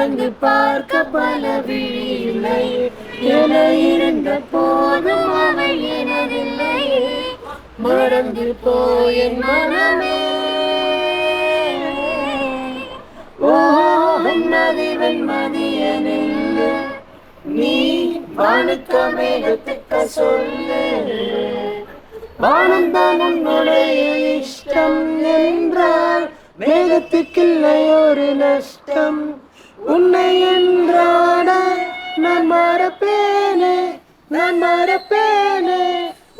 மறந்து பார்க்க பல விழி இல்லையே என இருந்த போதும் அவள் எனதில்லையே மறந்து போய் என் மனமே ஓ வெண்மதி வெண்மதியனில் நீ வானுக்க மேகத்துக்க சொல்லு வானந்தான் உன்னுடைய இஷ்டம் என்றால் மேகத்துக்கில்லை ஒரு நஷ்டம் உன்னை என்றாட நான் மறப்பேனே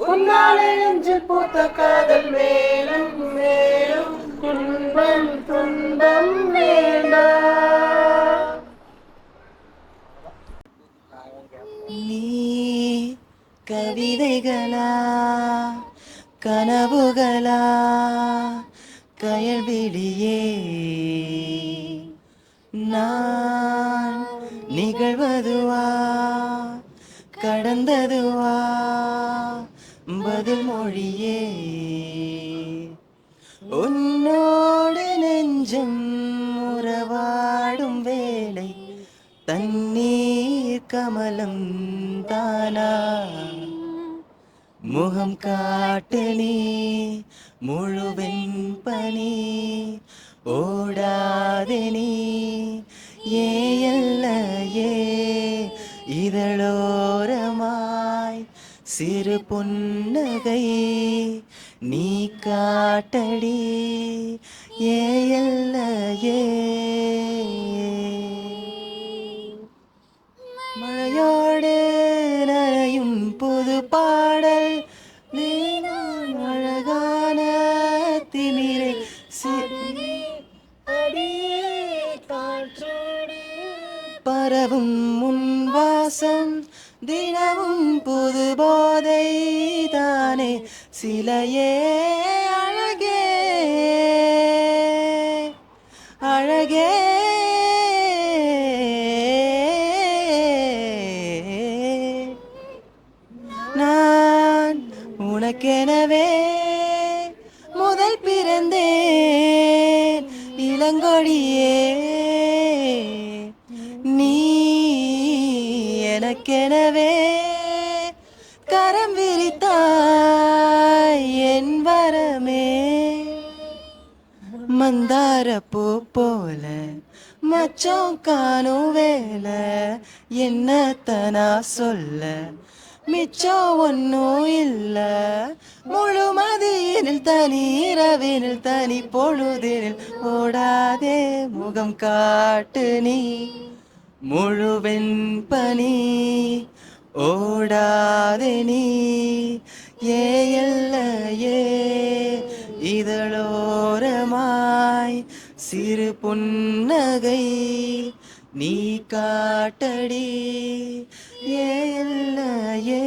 உன்னாலே நெஞ்சில் பூத்த காதல் மேலும் மேலும் துன்பம் வேண்டாம் நீ கவிதைகளா கனவுகளா கயல்விழியே நான் நிகழ்வதுவா கடந்ததுவா பதில் மொழியே உன்னோடு நெஞ்சம் உறவாடும் வேளை தண்ணீர் கமலம் தானா முகம் காட்டு நீ முழுவெண் பனி ஓடாதே நீ ஏல்லையே இதழோரமாய் சிறு புன்னகை நீ காட்டடி ஏல்லையே மழையோடு நனையும் புது பாடல் நீ நான் அழகான திமிரை அடியே காற்றோடு பரவும் முன் வாசம் தினமும் புது போதை தானே சிலையே அழகே அழகே நான் உனக்கெனவே முதல் பிறந்தேன் இளங்கொடியே நீ எனக்கெனவே கரம் விரித்தாய் என் வரமே மந்தார பூ போல மச்சம் காணும் வேலை என்னத்தனா சொல்ல மிச்சம் ஒன்னும் இல்ல முழுமதியினில் தனி இரவினில் தனி பொழுதினில் ஓடாதே முகம் காட்டு நீ முழுவெண் பனி ஓடாதே நீ ஏல்லையே இதழோரமாய் சிறு புன்னகை நீ காட்டடி ஏல்லையே